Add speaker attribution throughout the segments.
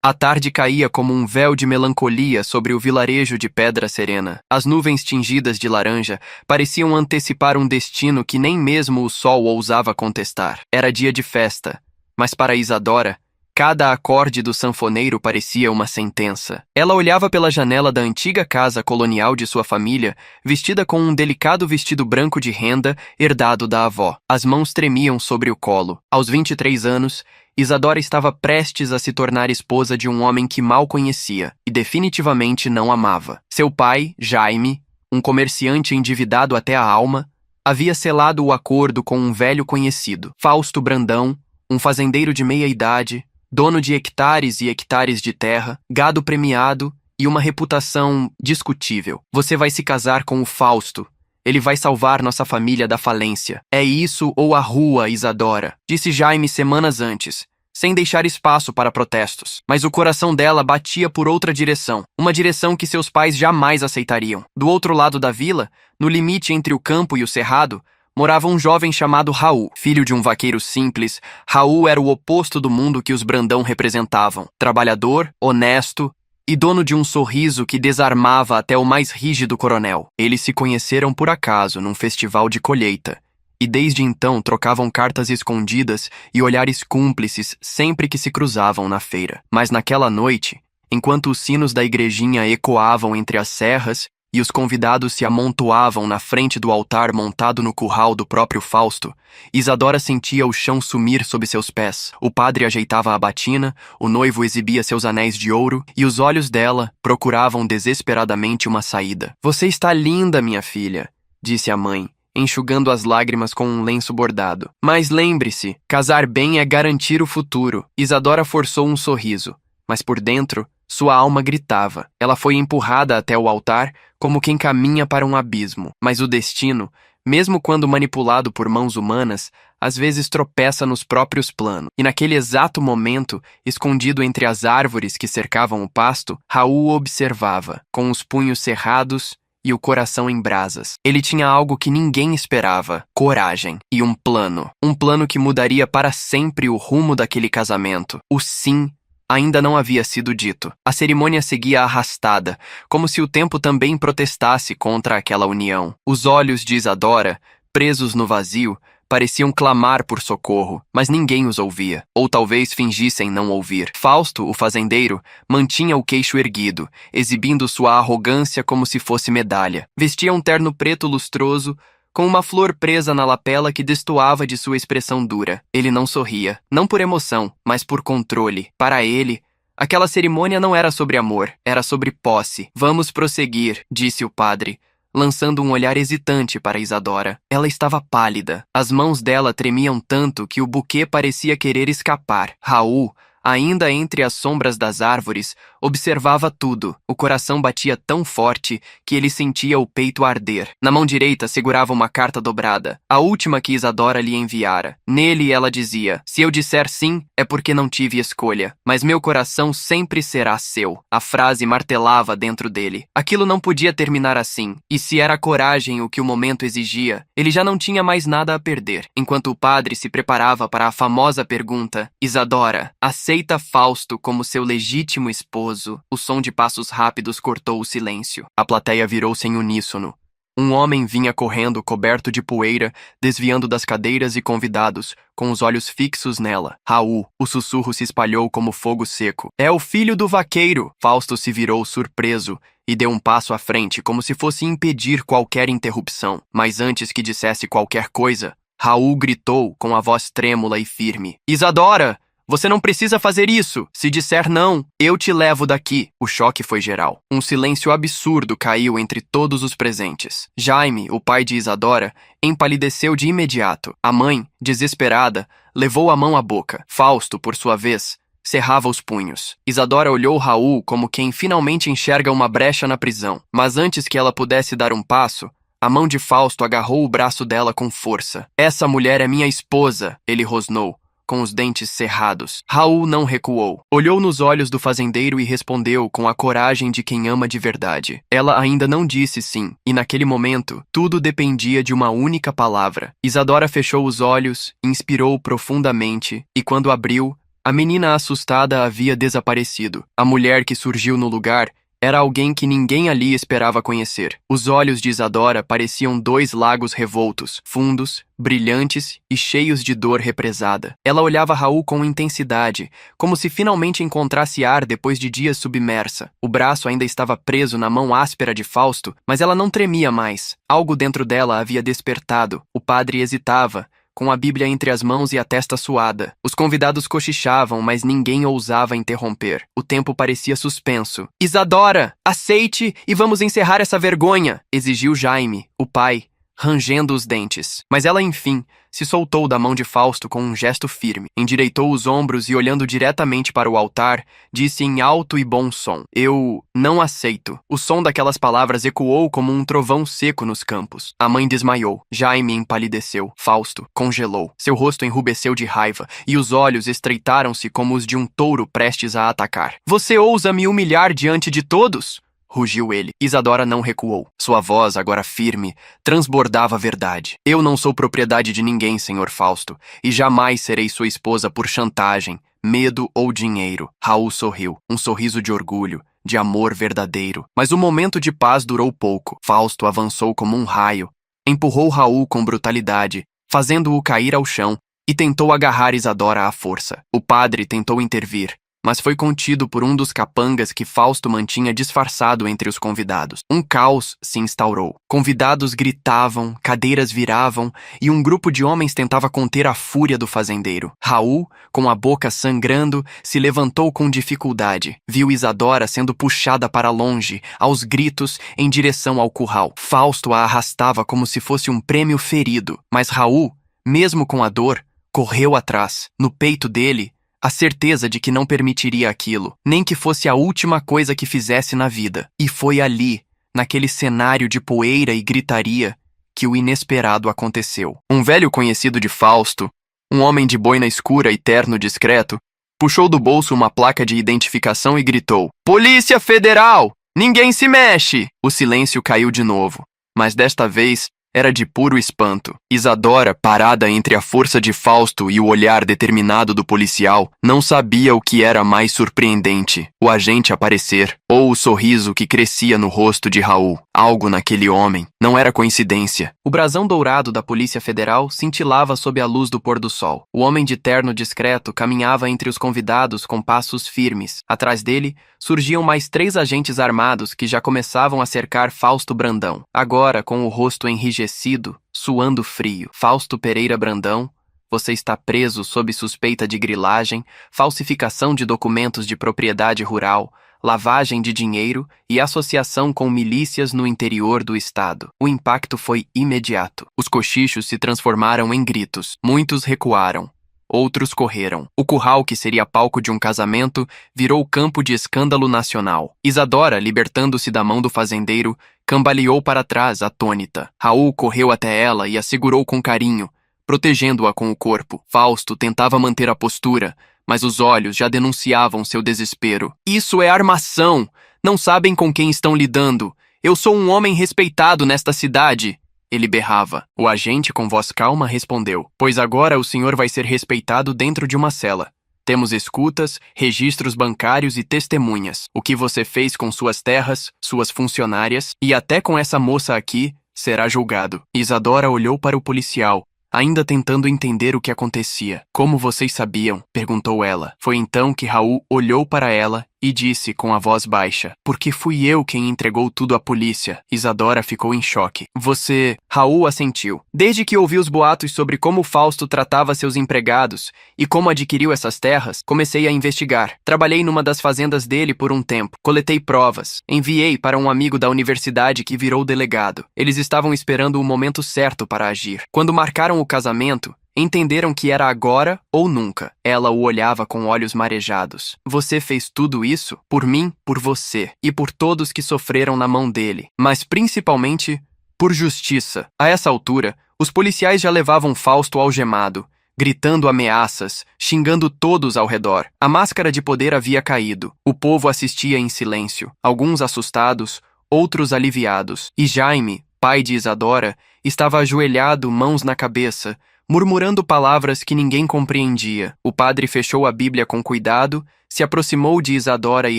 Speaker 1: A tarde caía como um véu de melancolia sobre o vilarejo de Pedra Serena. As nuvens tingidas de laranja pareciam antecipar um destino que nem mesmo o sol ousava contestar. Era dia de festa, mas para Isadora, cada acorde do sanfoneiro parecia uma sentença. Ela olhava pela janela da antiga casa colonial de sua família, vestida com um delicado vestido branco de renda herdado da avó. As mãos tremiam sobre o colo. Aos 23 anos, Isadora estava prestes a se tornar esposa de um homem que mal conhecia e definitivamente não amava. Seu pai, Jaime, um comerciante endividado até a alma, havia selado o acordo com um velho conhecido, Fausto Brandão, um fazendeiro de meia-idade, dono de hectares e hectares de terra, gado premiado e uma reputação discutível. Você vai se casar com o Fausto. Ele vai salvar nossa família da falência. É isso ou a rua, Isadora, disse Jaime semanas antes, sem deixar espaço para protestos. Mas o coração dela batia por outra direção, uma direção que seus pais jamais aceitariam. Do outro lado da vila, no limite entre o campo e o cerrado, morava um jovem chamado Raul. Filho de um vaqueiro simples, Raul era o oposto do mundo que os Brandão representavam. Trabalhador, honesto e dono de um sorriso que desarmava até o mais rígido coronel. Eles se conheceram por acaso num festival de colheita, e desde então trocavam cartas escondidas e olhares cúmplices sempre que se cruzavam na feira. Mas naquela noite, enquanto os sinos da igrejinha ecoavam entre as serras, e os convidados se amontoavam na frente do altar montado no curral do próprio Fausto, Isadora sentia o chão sumir sob seus pés. O padre ajeitava a batina, o noivo exibia seus anéis de ouro, e os olhos dela procuravam desesperadamente uma saída. "Você está linda, minha filha", disse a mãe, enxugando as lágrimas com um lenço bordado. "Mas lembre-se, casar bem é garantir o futuro." Isadora forçou um sorriso, mas por dentro, sua alma gritava. Ela foi empurrada até o altar como quem caminha para um abismo. Mas o destino, mesmo quando manipulado por mãos humanas, às vezes tropeça nos próprios planos. E naquele exato momento, escondido entre as árvores que cercavam o pasto, Raul observava, com os punhos cerrados e o coração em brasas. Ele tinha algo que ninguém esperava: coragem e um plano. Um plano que mudaria para sempre o rumo daquele casamento. O sim ainda não havia sido dito. A cerimônia seguia arrastada, como se o tempo também protestasse contra aquela união. Os olhos de Isadora, presos no vazio, pareciam clamar por socorro, mas ninguém os ouvia, ou talvez fingissem não ouvir. Fausto, o fazendeiro, mantinha o queixo erguido, exibindo sua arrogância como se fosse medalha. Vestia um terno preto lustroso, com uma flor presa na lapela que destoava de sua expressão dura. Ele não sorria, não por emoção, mas por controle. Para ele, aquela cerimônia não era sobre amor, era sobre posse. "Vamos prosseguir", disse o padre, lançando um olhar hesitante para Isadora. Ela estava pálida. As mãos dela tremiam tanto que o buquê parecia querer escapar. Raul, ainda entre as sombras das árvores, observava tudo. O coração batia tão forte que ele sentia o peito arder. Na mão direita segurava uma carta dobrada, a última que Isadora lhe enviara. Nele ela dizia: "Se eu disser sim, é porque não tive escolha, mas meu coração sempre será seu." A frase martelava dentro dele. Aquilo não podia terminar assim, e se era coragem o que o momento exigia, ele já não tinha mais nada a perder. Enquanto o padre se preparava para a famosa pergunta: "Isadora, aceita Fausto como seu legítimo esposo?" O som de passos rápidos cortou o silêncio. A plateia virou-se em uníssono. Um homem vinha correndo, coberto de poeira, desviando das cadeiras e convidados, com os olhos fixos nela. "Raul." O sussurro se espalhou como fogo seco. "É o filho do vaqueiro." Fausto se virou surpreso e deu um passo à frente, como se fosse impedir qualquer interrupção. Mas antes que dissesse qualquer coisa, Raul gritou com a voz trêmula e firme: "Isadora! Você não precisa fazer isso! Se disser não, eu te levo daqui." O choque foi geral. Um silêncio absurdo caiu entre todos os presentes. Jaime, o pai de Isadora, empalideceu de imediato. A mãe, desesperada, levou a mão à boca. Fausto, por sua vez, cerrava os punhos. Isadora olhou Raul como quem finalmente enxerga uma brecha na prisão. Mas antes que ela pudesse dar um passo, a mão de Fausto agarrou o braço dela com força. "Essa mulher é minha esposa", ele rosnou, com os dentes cerrados. Raul não recuou. Olhou nos olhos do fazendeiro e respondeu com a coragem de quem ama de verdade. Ela ainda não disse sim, e naquele momento, tudo dependia de uma única palavra. Isadora fechou os olhos, inspirou profundamente, e quando abriu, A menina assustada havia desaparecido. A mulher que surgiu no lugar era alguém que ninguém ali esperava conhecer. Os olhos de Isadora pareciam dois lagos revoltos, fundos, brilhantes e cheios de dor represada. Ela olhava Raul com intensidade, como se finalmente encontrasse ar depois de dias submersa. O braço ainda estava preso na mão áspera de Fausto, mas ela não tremia mais. Algo dentro dela havia despertado. O padre hesitava, com a Bíblia entre as mãos e a testa suada. Os convidados cochichavam, mas ninguém ousava interromper. O tempo parecia suspenso. "Isadora, aceite e vamos encerrar essa vergonha!" exigiu Jaime, o pai, rangendo os dentes. Mas ela, enfim, se soltou da mão de Fausto com um gesto firme. Endireitou os ombros e, olhando diretamente para o altar, disse em alto e bom som: "Eu não aceito." O som daquelas palavras ecoou como um trovão seco nos campos. A mãe desmaiou. Jaime empalideceu. Fausto congelou. Seu rosto enrubesceu de raiva e os olhos estreitaram-se como os de um touro prestes a atacar. "Você ousa me humilhar diante de todos?" rugiu ele. Isadora não recuou. Sua voz, agora firme, transbordava a verdade. "Eu não sou propriedade de ninguém, senhor Fausto, e jamais serei sua esposa por chantagem, medo ou dinheiro." Raul sorriu, um sorriso de orgulho, de amor verdadeiro. Mas o momento de paz durou pouco. Fausto avançou como um raio, empurrou Raul com brutalidade, fazendo-o cair ao chão, e tentou agarrar Isadora à força. O padre tentou intervir, mas foi contido por um dos capangas que Fausto mantinha disfarçado entre os convidados. Um caos se instaurou. Convidados gritavam, cadeiras viravam, e um grupo de homens tentava conter a fúria do fazendeiro. Raul, com a boca sangrando, se levantou com dificuldade. Viu Isadora sendo puxada para longe, aos gritos, em direção ao curral. Fausto a arrastava como se fosse um prêmio ferido, mas Raul, mesmo com a dor, correu atrás. No peito dele, a certeza de que não permitiria aquilo, nem que fosse a última coisa que fizesse na vida. E foi ali, naquele cenário de poeira e gritaria, que o inesperado aconteceu. Um velho conhecido de Fausto, um homem de boina escura e terno discreto, puxou do bolso uma placa de identificação e gritou: "Polícia Federal! Ninguém se mexe!" O silêncio caiu de novo, mas desta vez era de puro espanto. Isadora, parada entre a força de Fausto e o olhar determinado do policial, não sabia o que era mais surpreendente: o agente aparecer, ou o sorriso que crescia no rosto de Raul. Algo naquele homem não era coincidência. O brasão dourado da Polícia Federal cintilava sob a luz do pôr do sol. O homem de terno discreto caminhava entre os convidados com passos firmes. Atrás dele, surgiam mais 3 agentes armados que já começavam a cercar Fausto Brandão. Agora, com o rosto enrijecido, suando frio. "Fausto Pereira Brandão, você está preso sob suspeita de grilagem, falsificação de documentos de propriedade rural, lavagem de dinheiro e associação com milícias no interior do estado." O impacto foi imediato. Os cochichos se transformaram em gritos. Muitos recuaram. Outros correram. O curral, que seria palco de um casamento, virou campo de escândalo nacional. Isadora, libertando-se da mão do fazendeiro, cambaleou para trás, atônita. Raul correu até ela e a segurou com carinho, protegendo-a com o corpo. Fausto tentava manter a postura, mas os olhos já denunciavam seu desespero. "Isso é armação! Não sabem com quem estão lidando! Eu sou um homem respeitado nesta cidade!" ele berrava. O agente, com voz calma, respondeu: "Pois agora o senhor vai ser respeitado dentro de uma cela. Temos escutas, registros bancários e testemunhas. O que você fez com suas terras, suas funcionárias e até com essa moça aqui será julgado." Isadora olhou para o policial, ainda tentando entender o que acontecia. "Como vocês sabiam?" perguntou ela. Foi então que Raul olhou para ela e disse com a voz baixa: "Porque fui eu quem entregou tudo à polícia." Isadora ficou em choque. "Você..." Raul assentiu. "Desde que ouvi os boatos sobre como Fausto tratava seus empregados e como adquiriu essas terras, comecei a investigar. Trabalhei numa das fazendas dele por um tempo. Coletei provas. Enviei para um amigo da universidade que virou delegado. Eles estavam esperando o momento certo para agir. Quando marcaram o casamento, entenderam que era agora ou nunca." Ela o olhava com olhos marejados. "Você fez tudo isso por mim, por você e por todos que sofreram na mão dele, mas principalmente por justiça." A essa altura, os policiais já levavam Fausto algemado, gritando ameaças, xingando todos ao redor. A máscara de poder havia caído. O povo assistia em silêncio, alguns assustados, outros aliviados. E Jaime, pai de Isadora, estava ajoelhado, mãos na cabeça, murmurando palavras que ninguém compreendia. O padre fechou a Bíblia com cuidado, se aproximou de Isadora e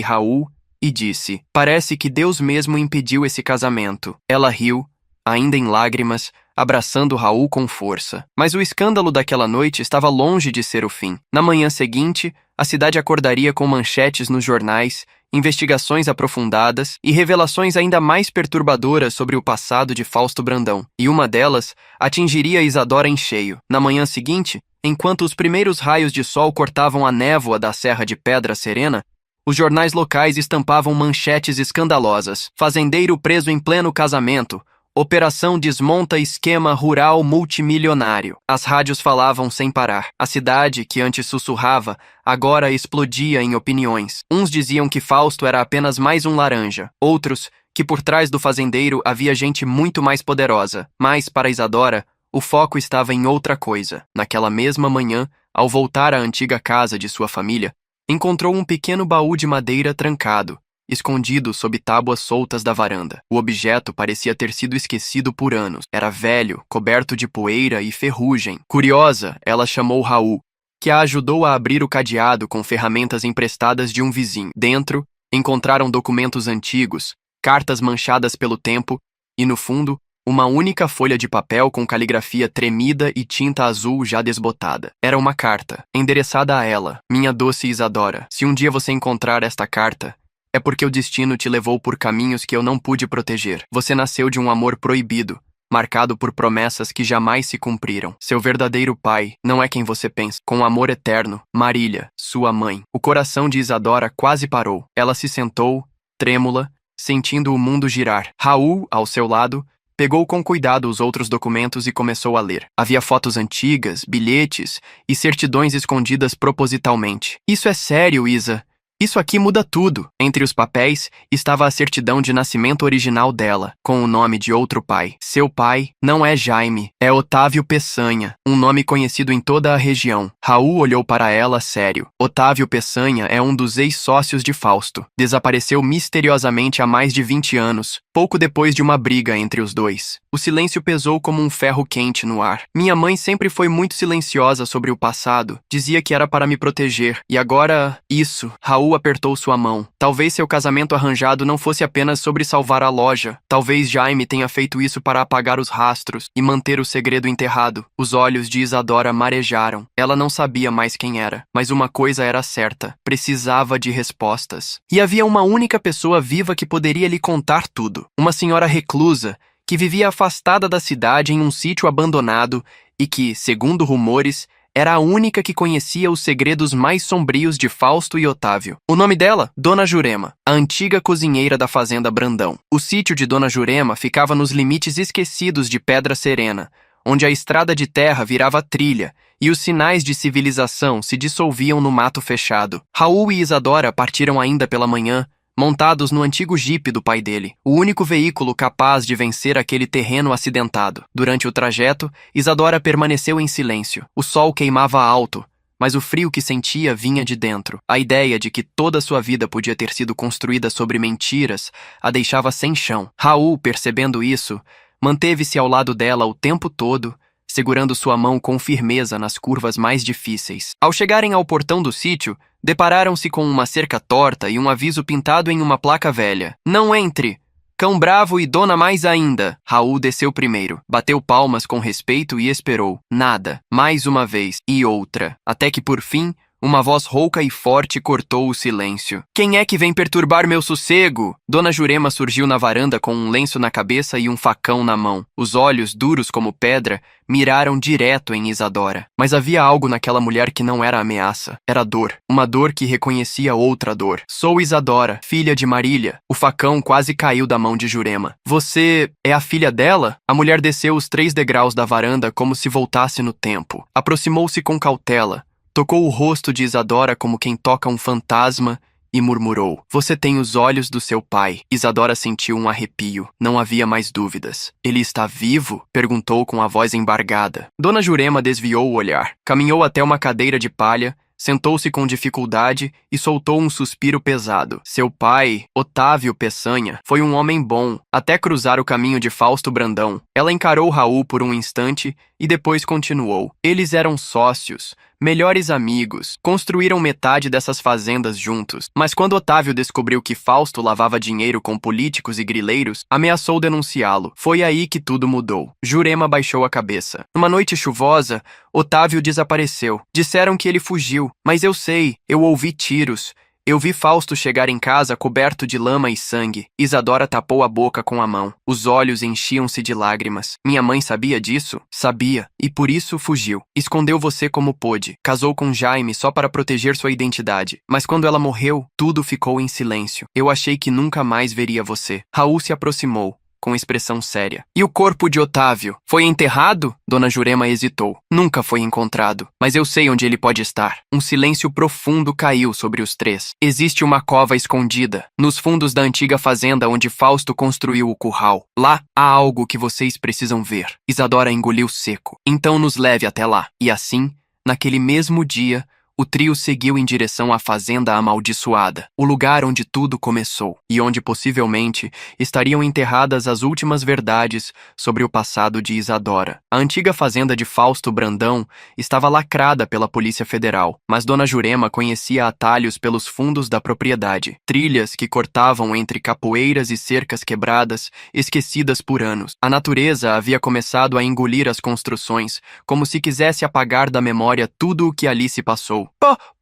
Speaker 1: Raul e disse: "Parece que Deus mesmo impediu esse casamento." Ela riu, ainda em lágrimas, abraçando Raul com força. Mas o escândalo daquela noite estava longe de ser o fim. Na manhã seguinte, a cidade acordaria com manchetes nos jornais, investigações aprofundadas e revelações ainda mais perturbadoras sobre o passado de Fausto Brandão. E uma delas atingiria Isadora em cheio. Na manhã seguinte, enquanto os primeiros raios de sol cortavam a névoa da Serra de Pedra Serena, os jornais locais estampavam manchetes escandalosas. Fazendeiro preso em pleno casamento. Operação desmonta esquema rural multimilionário. As rádios falavam sem parar. A cidade, que antes sussurrava, agora explodia em opiniões. Uns diziam que Fausto era apenas mais um laranja. Outros, que por trás do fazendeiro havia gente muito mais poderosa. Mas, para Isadora, o foco estava em outra coisa. Naquela mesma manhã, ao voltar à antiga casa de sua família, encontrou um pequeno baú de madeira trancado, escondido sob tábuas soltas da varanda. O objeto parecia ter sido esquecido por anos. Era velho, coberto de poeira e ferrugem. Curiosa, ela chamou Raul, que a ajudou a abrir o cadeado com ferramentas emprestadas de um vizinho. Dentro, encontraram documentos antigos, cartas manchadas pelo tempo e, no fundo, uma única folha de papel com caligrafia tremida e tinta azul já desbotada. Era uma carta, endereçada a ela. "Minha doce Isadora, se um dia você encontrar esta carta, é porque o destino te levou por caminhos que eu não pude proteger. Você nasceu de um amor proibido, marcado por promessas que jamais se cumpriram. Seu verdadeiro pai não é quem você pensa. Com amor eterno, Marília, sua mãe." O coração de Isadora quase parou. Ela se sentou, trêmula, sentindo o mundo girar. Raul, ao seu lado, pegou com cuidado os outros documentos e começou a ler. Havia fotos antigas, bilhetes e certidões escondidas propositalmente. "Isso é sério, Isa. Isso aqui muda tudo." Entre os papéis estava a certidão de nascimento original dela, com o nome de outro pai. Seu pai não é Jaime, é Otávio Peçanha, um nome conhecido em toda a região. Raul olhou para ela sério. Otávio Peçanha é um dos ex-sócios de Fausto. Desapareceu misteriosamente há mais de 20 anos, pouco depois de uma briga entre os dois. O silêncio pesou como um ferro quente no ar. "Minha mãe sempre foi muito silenciosa sobre o passado. Dizia que era para me proteger. E agora, isso." Raul apertou sua mão. Talvez seu casamento arranjado não fosse apenas sobre salvar a loja. Talvez Jaime tenha feito isso para apagar os rastros e manter o segredo enterrado. Os olhos de Isadora marejaram. Ela não sabia mais quem era, mas uma coisa era certa: precisava de respostas. E havia uma única pessoa viva que poderia lhe contar tudo. Uma senhora reclusa, que vivia afastada da cidade em um sítio abandonado e que, segundo rumores, era a única que conhecia os segredos mais sombrios de Fausto e Otávio. O nome dela? Dona Jurema, a antiga cozinheira da fazenda Brandão. O sítio de Dona Jurema ficava nos limites esquecidos de Pedra Serena, onde a estrada de terra virava trilha e os sinais de civilização se dissolviam no mato fechado. Raul e Isadora partiram ainda pela manhã, montados no antigo jipe do pai dele, o único veículo capaz de vencer aquele terreno acidentado. Durante o trajeto, Isadora permaneceu em silêncio. O sol queimava alto, mas o frio que sentia vinha de dentro. A ideia de que toda sua vida podia ter sido construída sobre mentiras a deixava sem chão. Raul, percebendo isso, manteve-se ao lado dela o tempo todo, segurando sua mão com firmeza nas curvas mais difíceis. Ao chegarem ao portão do sítio, depararam-se com uma cerca torta e um aviso pintado em uma placa velha: "Não entre! Cão bravo e dona mais ainda." Raul desceu primeiro, bateu palmas com respeito e esperou. Nada. Mais uma vez. E outra. Até que, por fim, uma voz rouca e forte cortou o silêncio. "Quem é que vem perturbar meu sossego?" Dona Jurema surgiu na varanda com um lenço na cabeça e um facão na mão. Os olhos, duros como pedra, miraram direto em Isadora. Mas havia algo naquela mulher que não era ameaça. Era dor. Uma dor que reconhecia outra dor. "Sou Isadora, filha de Marília." O facão quase caiu da mão de Jurema. "Você é a filha dela?" A mulher desceu os 3 degraus da varanda como se voltasse no tempo. Aproximou-se com cautela. Tocou o rosto de Isadora como quem toca um fantasma e murmurou: "Você tem os olhos do seu pai." Isadora sentiu um arrepio. Não havia mais dúvidas. "Ele está vivo?" perguntou com a voz embargada. Dona Jurema desviou o olhar. Caminhou até uma cadeira de palha, sentou-se com dificuldade e soltou um suspiro pesado. Seu pai, Otávio Peçanha, foi um homem bom, até cruzar o caminho de Fausto Brandão. Ela encarou Raul por um instante E depois continuou. Eles eram sócios, melhores amigos, construíram metade dessas fazendas juntos. Mas quando Otávio descobriu que Fausto lavava dinheiro com políticos e grileiros, ameaçou denunciá-lo. Foi aí que tudo mudou. Jurema baixou a cabeça. Numa noite chuvosa, Otávio desapareceu. Disseram que ele fugiu, mas eu sei, eu ouvi tiros. Eu vi Fausto chegar em casa coberto de lama e sangue. Isadora tapou a boca com a mão. Os olhos enchiam-se de lágrimas. Minha mãe sabia disso? Sabia, e por isso fugiu. Escondeu você como pôde. Casou com Jaime só para proteger sua identidade. Mas quando ela morreu, tudo ficou em silêncio. Eu achei que nunca mais veria você. Raul se aproximou, com expressão séria. E o corpo de Otávio? Foi enterrado? Dona Jurema hesitou. Nunca foi encontrado, mas eu sei onde ele pode estar. Um silêncio profundo caiu sobre os três. Existe uma cova escondida, nos fundos da antiga fazenda onde Fausto construiu o curral. Lá há algo que vocês precisam ver. Isadora engoliu seco. Então nos leve até lá. E assim, naquele mesmo dia, o trio seguiu em direção à fazenda amaldiçoada, o lugar onde tudo começou, e onde possivelmente estariam enterradas as últimas verdades sobre o passado de Isadora. A antiga fazenda de Fausto Brandão estava lacrada pela Polícia Federal, mas Dona Jurema conhecia atalhos pelos fundos da propriedade, trilhas que cortavam entre capoeiras e cercas quebradas, esquecidas por anos. A natureza havia começado a engolir as construções, como se quisesse apagar da memória tudo o que ali se passou.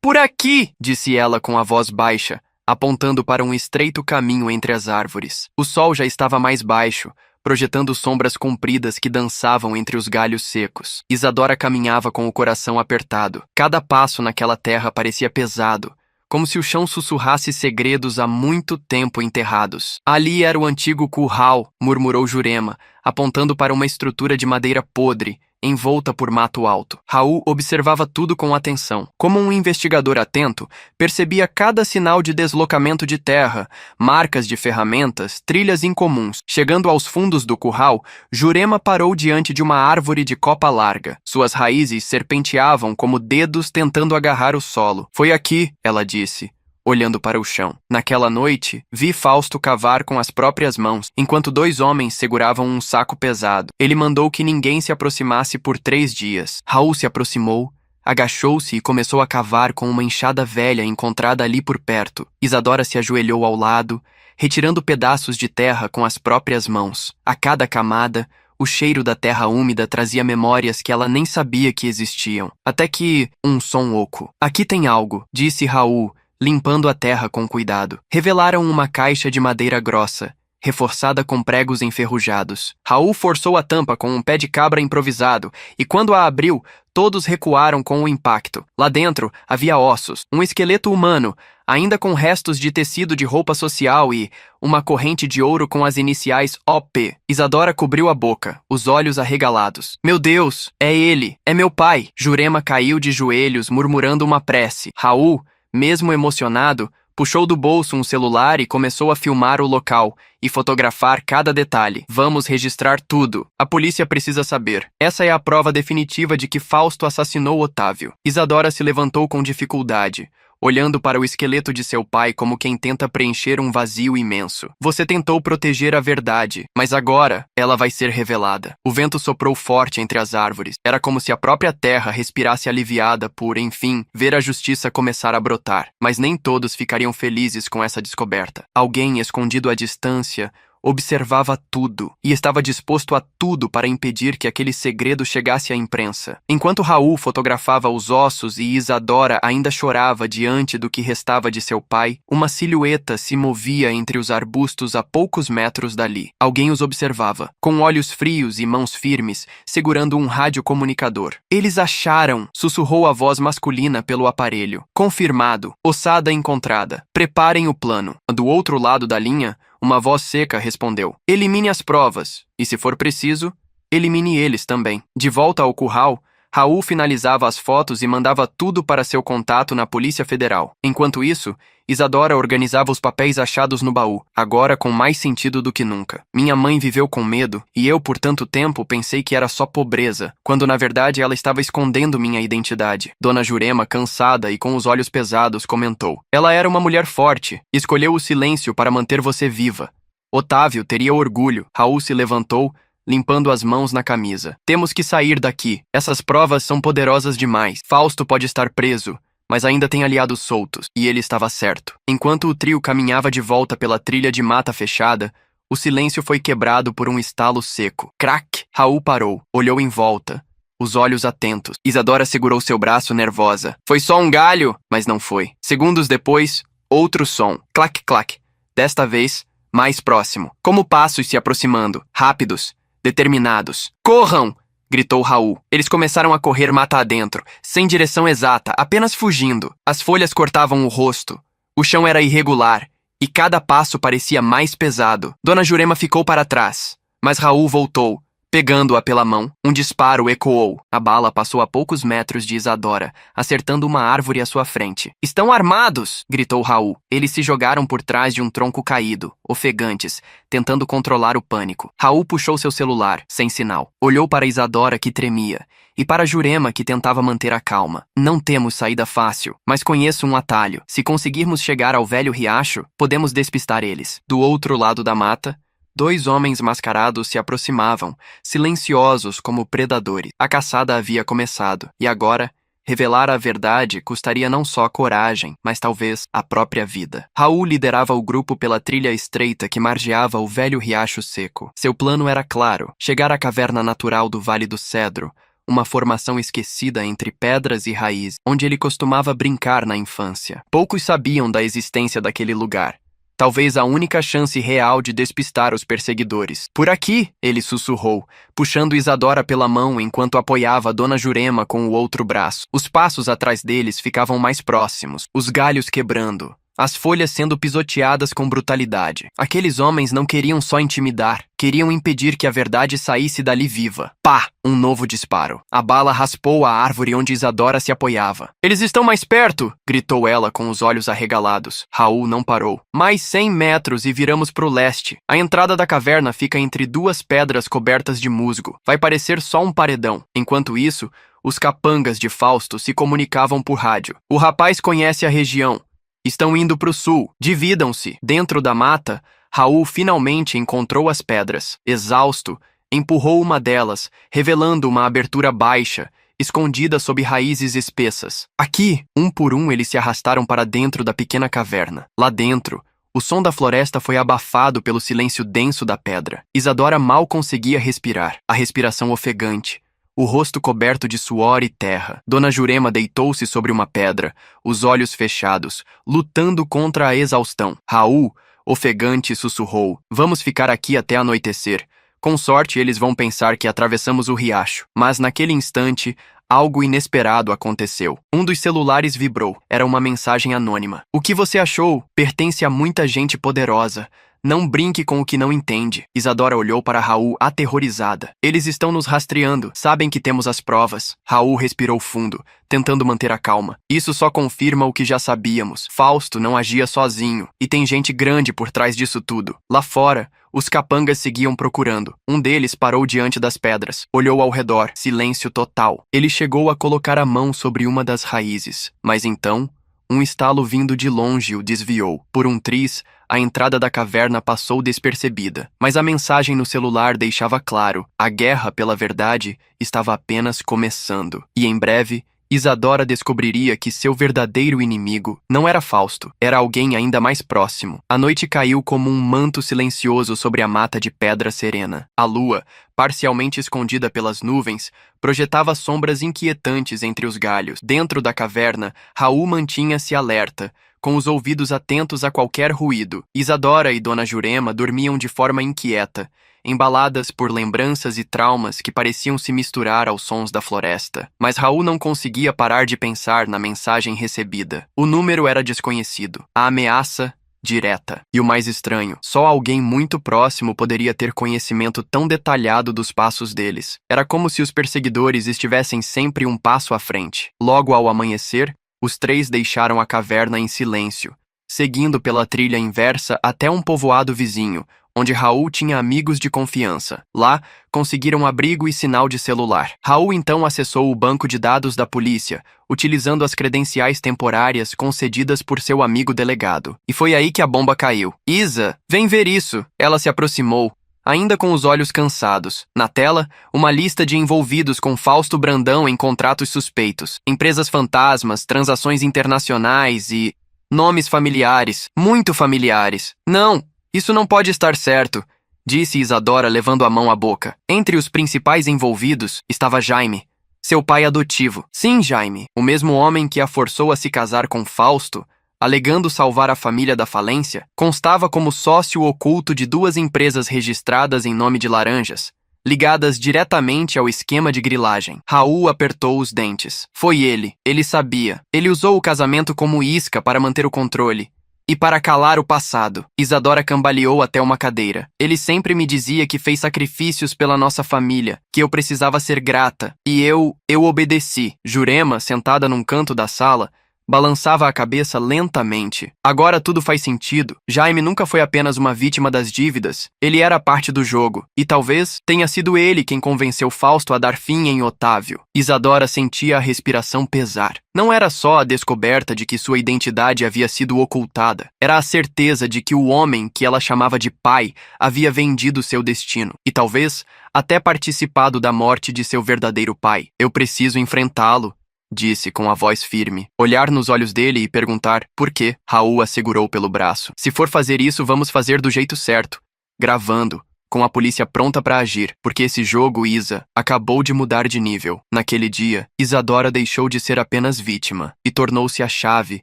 Speaker 1: Por aqui! Disse ela com a voz baixa, apontando para um estreito caminho entre as árvores. O sol já estava mais baixo, projetando sombras compridas que dançavam entre os galhos secos. Isadora caminhava com o coração apertado. Cada passo naquela terra parecia pesado, como se o chão sussurrasse segredos há muito tempo enterrados. Ali era o antigo curral, murmurou Jurema, apontando para uma estrutura de madeira podre, envolta por mato alto. Raul observava tudo com atenção. Como um investigador atento, percebia cada sinal de deslocamento de terra, marcas de ferramentas, trilhas incomuns. Chegando aos fundos do curral, Jurema parou diante de uma árvore de copa larga. Suas raízes serpenteavam como dedos tentando agarrar o solo. Foi aqui, ela disse, olhando para o chão. Naquela noite, vi Fausto cavar com as próprias mãos, enquanto dois homens seguravam um saco pesado. Ele mandou que ninguém se aproximasse por 3 dias. Raul se aproximou, agachou-se e começou a cavar com uma enxada velha encontrada ali por perto. Isadora se ajoelhou ao lado, retirando pedaços de terra com as próprias mãos. A cada camada, o cheiro da terra úmida trazia memórias que ela nem sabia que existiam. Até que um som oco. Aqui tem algo, disse Raul, limpando a terra com cuidado. Revelaram uma caixa de madeira grossa, reforçada com pregos enferrujados. Raul forçou a tampa com um pé de cabra improvisado, e quando a abriu, todos recuaram com o impacto. Lá dentro havia ossos, um esqueleto humano, ainda com restos de tecido de roupa social e uma corrente de ouro com as iniciais OP. Isadora cobriu a boca, os olhos arregalados. Meu Deus, é ele, é meu pai. Jurema caiu de joelhos, murmurando uma prece. Raul, mesmo emocionado, puxou do bolso um celular e começou a filmar o local e fotografar cada detalhe. Vamos registrar tudo. A polícia precisa saber. Essa é a prova definitiva de que Fausto assassinou Otávio. Isadora se levantou com dificuldade, olhando para o esqueleto de seu pai como quem tenta preencher um vazio imenso. Você tentou proteger a verdade, mas agora ela vai ser revelada. O vento soprou forte entre as árvores. Era como se a própria terra respirasse aliviada por, enfim, ver a justiça começar a brotar. Mas nem todos ficariam felizes com essa descoberta. Alguém, escondido à distância, observava tudo e estava disposto a tudo para impedir que aquele segredo chegasse à imprensa. Enquanto Raul fotografava os ossos e Isadora ainda chorava diante do que restava de seu pai, uma silhueta se movia entre os arbustos a poucos metros dali. Alguém os observava, com olhos frios e mãos firmes, segurando um radiocomunicador. Eles acharam, sussurrou a voz masculina pelo aparelho. Confirmado, ossada encontrada. Preparem o plano. Do outro lado da linha, uma voz seca respondeu. Elimine as provas, e se for preciso, elimine eles também. De volta ao curral, Raul finalizava as fotos e mandava tudo para seu contato na Polícia Federal. Enquanto isso, Isadora organizava os papéis achados no baú, agora com mais sentido do que nunca. Minha mãe viveu com medo, e eu por tanto tempo pensei que era só pobreza, quando na verdade ela estava escondendo minha identidade. Dona Jurema, cansada e com os olhos pesados, comentou. Ela era uma mulher forte, escolheu o silêncio para manter você viva. Otávio teria orgulho. Raul se levantou, limpando as mãos na camisa. Temos que sair daqui. Essas provas são poderosas demais. Fausto pode estar preso, mas ainda tem aliados soltos, e ele estava certo. Enquanto o trio caminhava de volta pela trilha de mata fechada, o silêncio foi quebrado por um estalo seco. Crac! Raul parou, olhou em volta, os olhos atentos. Isadora segurou seu braço nervosa. Foi só um galho, mas não foi. Segundos depois, outro som. Clac, clac. Desta vez, mais próximo. Como passos se aproximando, rápidos, determinados. Corram! Gritou Raul. Eles começaram a correr mata adentro, sem direção exata, apenas fugindo. As folhas cortavam o rosto. O chão era irregular, e cada passo parecia mais pesado. Dona Jurema ficou para trás, mas Raul voltou, pegando-a pela mão. Um disparo ecoou. A bala passou a poucos metros de Isadora, acertando uma árvore à sua frente. Estão armados! Gritou Raul. Eles se jogaram por trás de um tronco caído, ofegantes, tentando controlar o pânico. Raul puxou seu celular, sem sinal. Olhou para Isadora, que tremia, e para Jurema, que tentava manter a calma. Não temos saída fácil, mas conheço um atalho. Se conseguirmos chegar ao velho riacho, podemos despistar eles. Do outro lado da mata, 2 homens mascarados se aproximavam, silenciosos como predadores. A caçada havia começado, e agora, revelar a verdade custaria não só coragem, mas talvez a própria vida. Raul liderava o grupo pela trilha estreita que margeava o velho riacho seco. Seu plano era claro: chegar à caverna natural do Vale do Cedro, uma formação esquecida entre pedras e raízes, onde ele costumava brincar na infância. Poucos sabiam da existência daquele lugar. Talvez a única chance real de despistar os perseguidores. Por aqui, ele sussurrou, puxando Isadora pela mão enquanto apoiava Dona Jurema com o outro braço. Os passos atrás deles ficavam mais próximos, os galhos quebrando, as folhas sendo pisoteadas com brutalidade. Aqueles homens não queriam só intimidar, queriam impedir que a verdade saísse dali viva. Pá! Um novo disparo. A bala raspou a árvore onde Isadora se apoiava. Eles estão mais perto! Gritou ela com os olhos arregalados. Raul não parou. Mais 100 metros e viramos pro leste. A entrada da caverna fica entre 2 pedras cobertas de musgo. Vai parecer só um paredão. Enquanto isso, os capangas de Fausto se comunicavam por rádio. O rapaz conhece a região. Estão indo para o sul. Dividam-se. Dentro da mata, Raul finalmente encontrou as pedras. Exausto, empurrou uma delas, revelando uma abertura baixa, escondida sob raízes espessas. Aqui, um por um, eles se arrastaram para dentro da pequena caverna. Lá dentro, o som da floresta foi abafado pelo silêncio denso da pedra. Isadora mal conseguia respirar, a respiração ofegante, o rosto coberto de suor e terra. Dona Jurema deitou-se sobre uma pedra, os olhos fechados, lutando contra a exaustão. Raul, ofegante, sussurrou: "Vamos ficar aqui até anoitecer. Com sorte, eles vão pensar que atravessamos o riacho." Mas naquele instante, algo inesperado aconteceu. Um dos celulares vibrou. Era uma mensagem anônima. "O que você achou? Pertence a muita gente poderosa. Não brinque com o que não entende." Isadora olhou para Raul aterrorizada. "Eles estão nos rastreando. Sabem que temos as provas." Raul respirou fundo, tentando manter a calma. "Isso só confirma o que já sabíamos. Fausto não agia sozinho, e tem gente grande por trás disso tudo." Lá fora, os capangas seguiam procurando. Um deles parou diante das pedras. Olhou ao redor. Silêncio total. Ele chegou a colocar a mão sobre uma das raízes. Mas então, um estalo vindo de longe o desviou. Por um triz, a entrada da caverna passou despercebida. Mas a mensagem no celular deixava claro: a guerra pela verdade estava apenas começando. E em breve, Isadora descobriria que seu verdadeiro inimigo não era Fausto, era alguém ainda mais próximo. A noite caiu como um manto silencioso sobre a mata de pedra serena. A lua, parcialmente escondida pelas nuvens, projetava sombras inquietantes entre os galhos. Dentro da caverna, Raul mantinha-se alerta, com os ouvidos atentos a qualquer ruído. Isadora e Dona Jurema dormiam de forma inquieta, embaladas por lembranças e traumas que pareciam se misturar aos sons da floresta. Mas Raul não conseguia parar de pensar na mensagem recebida. O número era desconhecido. A ameaça, direta. E o mais estranho, só alguém muito próximo poderia ter conhecimento tão detalhado dos passos deles. Era como se os perseguidores estivessem sempre um passo à frente. Logo ao amanhecer, os 3 deixaram a caverna em silêncio, seguindo pela trilha inversa até um povoado vizinho, onde Raul tinha amigos de confiança. Lá, conseguiram abrigo e sinal de celular. Raul então acessou o banco de dados da polícia, utilizando as credenciais temporárias concedidas por seu amigo delegado. E foi aí que a bomba caiu. "Isa, vem ver isso!" Ela se aproximou, ainda com os olhos cansados. Na tela, uma lista de envolvidos com Fausto Brandão em contratos suspeitos, empresas fantasmas, transações internacionais e nomes familiares, muito familiares. Não, isso não pode estar certo, disse Isadora levando a mão à boca. Entre os principais envolvidos estava Jaime, seu pai adotivo. Sim, Jaime, o mesmo homem que a forçou a se casar com Fausto, alegando salvar a família da falência, constava como sócio oculto de 2 empresas registradas em nome de Laranjas, ligadas diretamente ao esquema de grilagem. Raul apertou os dentes. Foi ele sabia. Ele usou o casamento como isca para manter o controle. E para calar o passado. Isadora cambaleou até uma cadeira. Ele sempre me dizia que fez sacrifícios pela nossa família, que eu precisava ser grata. E eu obedeci. Jurema, sentada num canto da sala, balançava a cabeça lentamente. Agora tudo faz sentido. Jaime nunca foi apenas uma vítima das dívidas. Ele era parte do jogo. E talvez tenha sido ele quem convenceu Fausto a dar fim em Otávio. Isadora sentia a respiração pesar. Não era só a descoberta de que sua identidade havia sido ocultada. Era a certeza de que o homem que ela chamava de pai havia vendido seu destino. E talvez até participado da morte de seu verdadeiro pai. Eu preciso enfrentá-lo, disse com a voz firme. Olhar nos olhos dele e perguntar por quê. Raul a segurou pelo braço. Se for fazer isso, vamos fazer do jeito certo. Gravando, com a polícia pronta para agir, porque esse jogo, Isa, acabou de mudar de nível. Naquele dia, Isadora deixou de ser apenas vítima e tornou-se a chave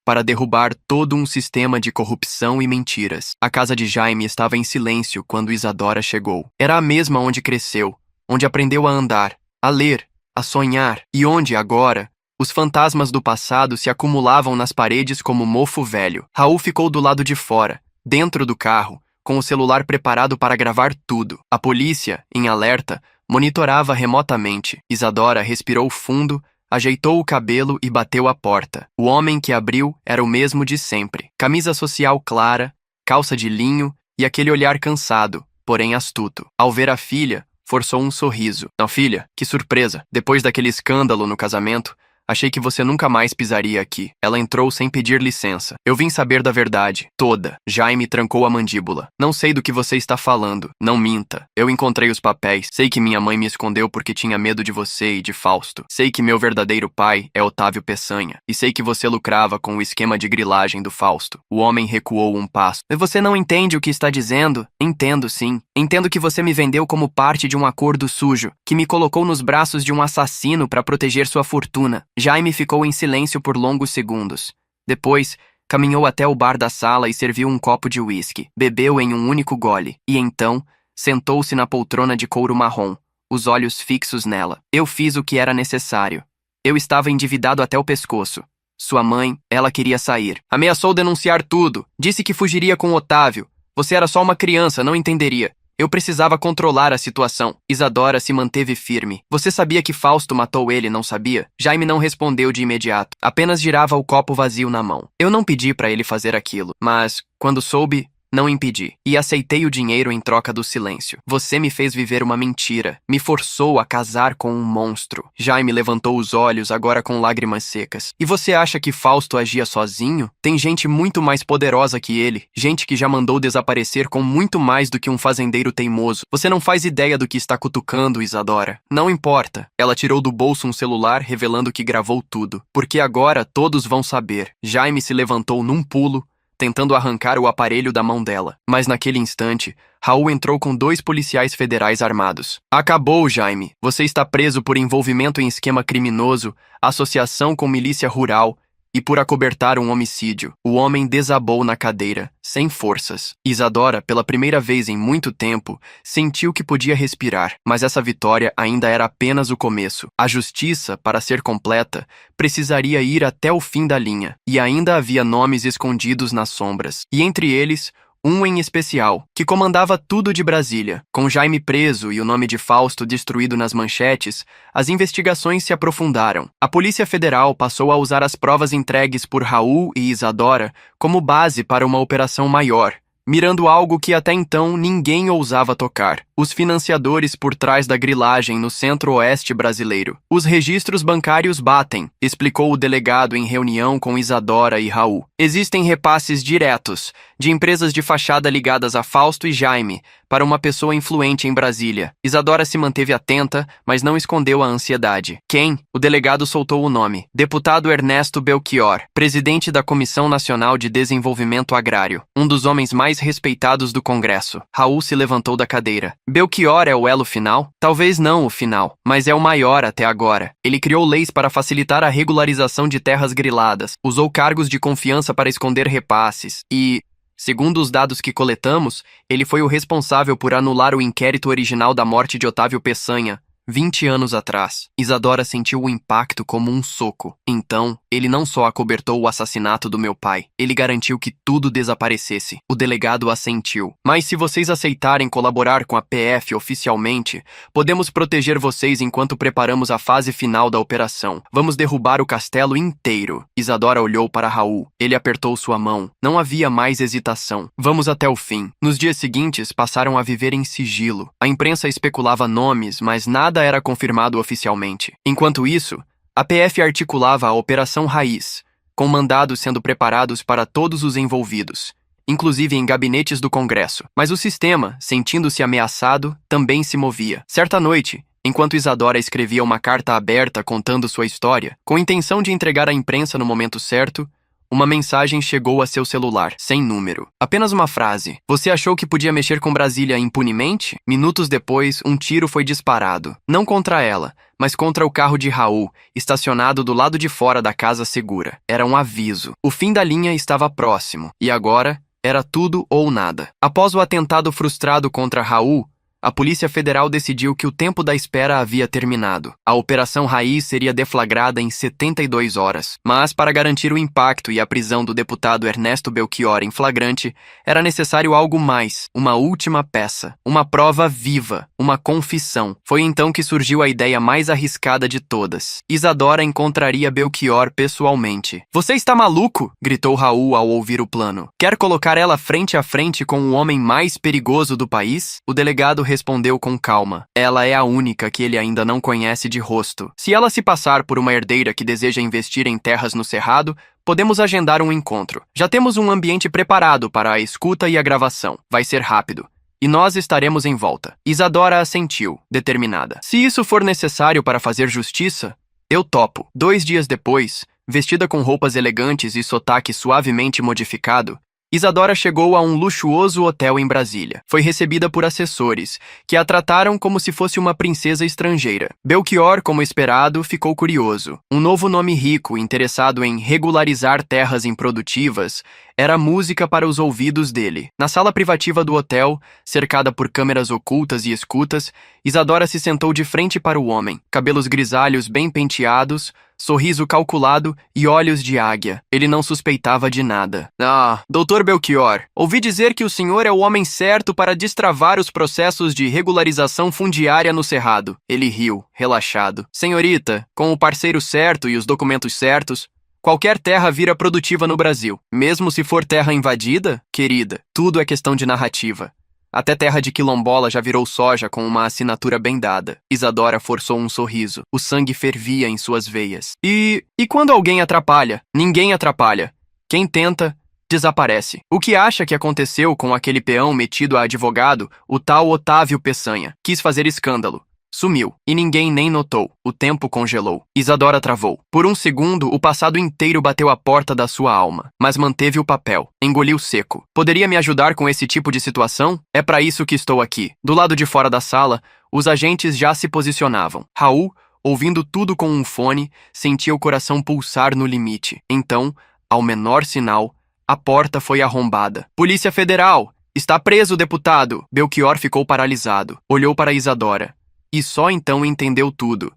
Speaker 1: para derrubar todo um sistema de corrupção e mentiras. A casa de Jaime estava em silêncio quando Isadora chegou. Era a mesma onde cresceu, onde aprendeu a andar, a ler, a sonhar, e onde, agora, os fantasmas do passado se acumulavam nas paredes como mofo velho. Raul ficou do lado de fora, dentro do carro, com o celular preparado para gravar tudo. A polícia, em alerta, monitorava remotamente. Isadora respirou fundo, ajeitou o cabelo e bateu à porta. O homem que abriu era o mesmo de sempre. Camisa social clara, calça de linho e aquele olhar cansado, porém astuto. Ao ver a filha, forçou um sorriso. Não, filha, que surpresa. Depois daquele escândalo no casamento, achei que você nunca mais pisaria aqui. Ela entrou sem pedir licença. Eu vim saber da verdade. Toda. Jaime trancou a mandíbula. Não sei do que você está falando. Não minta. Eu encontrei os papéis. Sei que minha mãe me escondeu porque tinha medo de você e de Fausto. Sei que meu verdadeiro pai é Otávio Peçanha. E sei que você lucrava com o esquema de grilagem do Fausto. O homem recuou um passo. Você não entende o que está dizendo? Entendo, sim. Entendo que você me vendeu como parte de um acordo sujo, que me colocou nos braços de um assassino para proteger sua fortuna. Jaime ficou em silêncio por longos segundos. Depois, caminhou até o bar da sala e serviu um copo de uísque. Bebeu em um único gole. E então, sentou-se na poltrona de couro marrom, os olhos fixos nela. Eu fiz o que era necessário. Eu estava endividado até o pescoço. Sua mãe, ela queria sair. Ameaçou denunciar tudo. Disse que fugiria com Otávio. Você era só uma criança, não entenderia. Eu precisava controlar a situação. Isadora se manteve firme. Você sabia que Fausto matou ele, não sabia? Jaime não respondeu de imediato. Apenas girava o copo vazio na mão. Eu não pedi para ele fazer aquilo, mas, quando soube, não impedi. E aceitei o dinheiro em troca do silêncio. Você me fez viver uma mentira. Me forçou a casar com um monstro. Jaime levantou os olhos, agora com lágrimas secas. E você acha que Fausto agia sozinho? Tem gente muito mais poderosa que ele. Gente que já mandou desaparecer com muito mais do que um fazendeiro teimoso. Você não faz ideia do que está cutucando, Isadora. Não importa. Ela tirou do bolso um celular, revelando que gravou tudo. Porque agora todos vão saber. Jaime se levantou num pulo, tentando arrancar o aparelho da mão dela. Mas naquele instante, Raul entrou com 2 policiais federais armados. Acabou, Jaime. Você está preso por envolvimento em esquema criminoso, associação com milícia rural e por acobertar um homicídio. O homem desabou na cadeira, sem forças. Isadora, pela primeira vez em muito tempo, sentiu que podia respirar, mas essa vitória ainda era apenas o começo. A justiça, para ser completa, precisaria ir até o fim da linha, e ainda havia nomes escondidos nas sombras, e entre eles, um em especial, que comandava tudo de Brasília. Com Jaime preso e o nome de Fausto destruído nas manchetes, as investigações se aprofundaram. A Polícia Federal passou a usar as provas entregues por Raul e Isadora como base para uma operação maior, mirando algo que até então ninguém ousava tocar: os financiadores por trás da grilagem no centro-oeste brasileiro. Os registros bancários batem, explicou o delegado em reunião com Isadora e Raul. Existem repasses diretos de empresas de fachada ligadas a Fausto e Jaime para uma pessoa influente em Brasília. Isadora se manteve atenta, mas não escondeu a ansiedade. Quem? O delegado soltou o nome. Deputado Ernesto Belchior, presidente da Comissão Nacional de Desenvolvimento Agrário, um dos homens mais respeitados do Congresso. Raul se levantou da cadeira. Belchior é o elo final? Talvez não o final, mas é o maior até agora. Ele criou leis para facilitar a regularização de terras griladas, usou cargos de confiança para esconder repasses e... segundo os dados que coletamos, ele foi o responsável por anular o inquérito original da morte de Otávio Peçanha, 20 anos atrás. Isadora sentiu o impacto como um soco. Então, ele não só acobertou o assassinato do meu pai, ele garantiu que tudo desaparecesse. O delegado assentiu. Mas se vocês aceitarem colaborar com a PF oficialmente, podemos proteger vocês enquanto preparamos a fase final da operação. Vamos derrubar o castelo inteiro. Isadora olhou para Raul. Ele apertou sua mão. Não havia mais hesitação. Vamos até o fim. Nos dias seguintes, passaram a viver em sigilo. A imprensa especulava nomes, mas nada era confirmado oficialmente. Enquanto isso, a PF articulava a Operação Raiz, com mandados sendo preparados para todos os envolvidos, inclusive em gabinetes do Congresso. Mas o sistema, sentindo-se ameaçado, também se movia. Certa noite, enquanto Isadora escrevia uma carta aberta contando sua história, com intenção de entregar à imprensa no momento certo, uma mensagem chegou a seu celular, sem número. Apenas uma frase. Você achou que podia mexer com Brasília impunemente? Minutos depois, um tiro foi disparado. Não contra ela, mas contra o carro de Raul, estacionado do lado de fora da casa segura. Era um aviso. O fim da linha estava próximo. E agora, era tudo ou nada. Após o atentado frustrado contra Raul, a Polícia Federal decidiu que o tempo da espera havia terminado. A Operação Raiz seria deflagrada em 72 horas. Mas, para garantir o impacto e a prisão do deputado Ernesto Belchior em flagrante, era necessário algo mais, uma última peça, uma prova viva, uma confissão. Foi então que surgiu a ideia mais arriscada de todas. Isadora encontraria Belchior pessoalmente. Você está maluco? Gritou Raul ao ouvir o plano. Quer colocar ela frente a frente com o homem mais perigoso do país? O delegado respondeu com calma. Ela é a única que ele ainda não conhece de rosto. Se ela se passar por uma herdeira que deseja investir em terras no Cerrado, podemos agendar um encontro. Já temos um ambiente preparado para a escuta e a gravação. Vai ser rápido. E nós estaremos em volta. Isadora assentiu, determinada. Se isso for necessário para fazer justiça, eu topo. 2 dias depois, vestida com roupas elegantes e sotaque suavemente modificado, Isadora chegou a um luxuoso hotel em Brasília. Foi recebida por assessores, que a trataram como se fosse uma princesa estrangeira. Belchior, como esperado, ficou curioso. Um novo nome rico, interessado em regularizar terras improdutivas, era música para os ouvidos dele. Na sala privativa do hotel, cercada por câmeras ocultas e escutas, Isadora se sentou de frente para o homem. Cabelos grisalhos bem penteados, sorriso calculado e olhos de águia. Ele não suspeitava de nada. Ah, Dr. Belchior, ouvi dizer que o senhor é o homem certo para destravar os processos de regularização fundiária no Cerrado. Ele riu, relaxado. Senhorita, com o parceiro certo e os documentos certos, qualquer terra vira produtiva no Brasil. Mesmo se for terra invadida, querida, tudo é questão de narrativa. Até terra de quilombola já virou soja com uma assinatura bem dada. Isadora forçou um sorriso. O sangue fervia em suas veias. E quando alguém atrapalha? Ninguém atrapalha. Quem tenta, desaparece. O que acha que aconteceu com aquele peão metido a advogado, o tal Otávio Peçanha? Quis fazer escândalo. Sumiu, e ninguém nem notou. O tempo congelou. Isadora travou. Por um segundo, o passado inteiro bateu à porta da sua alma, mas manteve o papel. Engoliu seco. Poderia me ajudar com esse tipo de situação? É para isso que estou aqui. Do lado de fora da sala, os agentes já se posicionavam. Raul, ouvindo tudo com um fone, sentia o coração pulsar no limite. Então, ao menor sinal, a porta foi arrombada. Polícia Federal! Está preso, deputado! Belchior ficou paralisado. Olhou para Isadora. E só então entendeu tudo.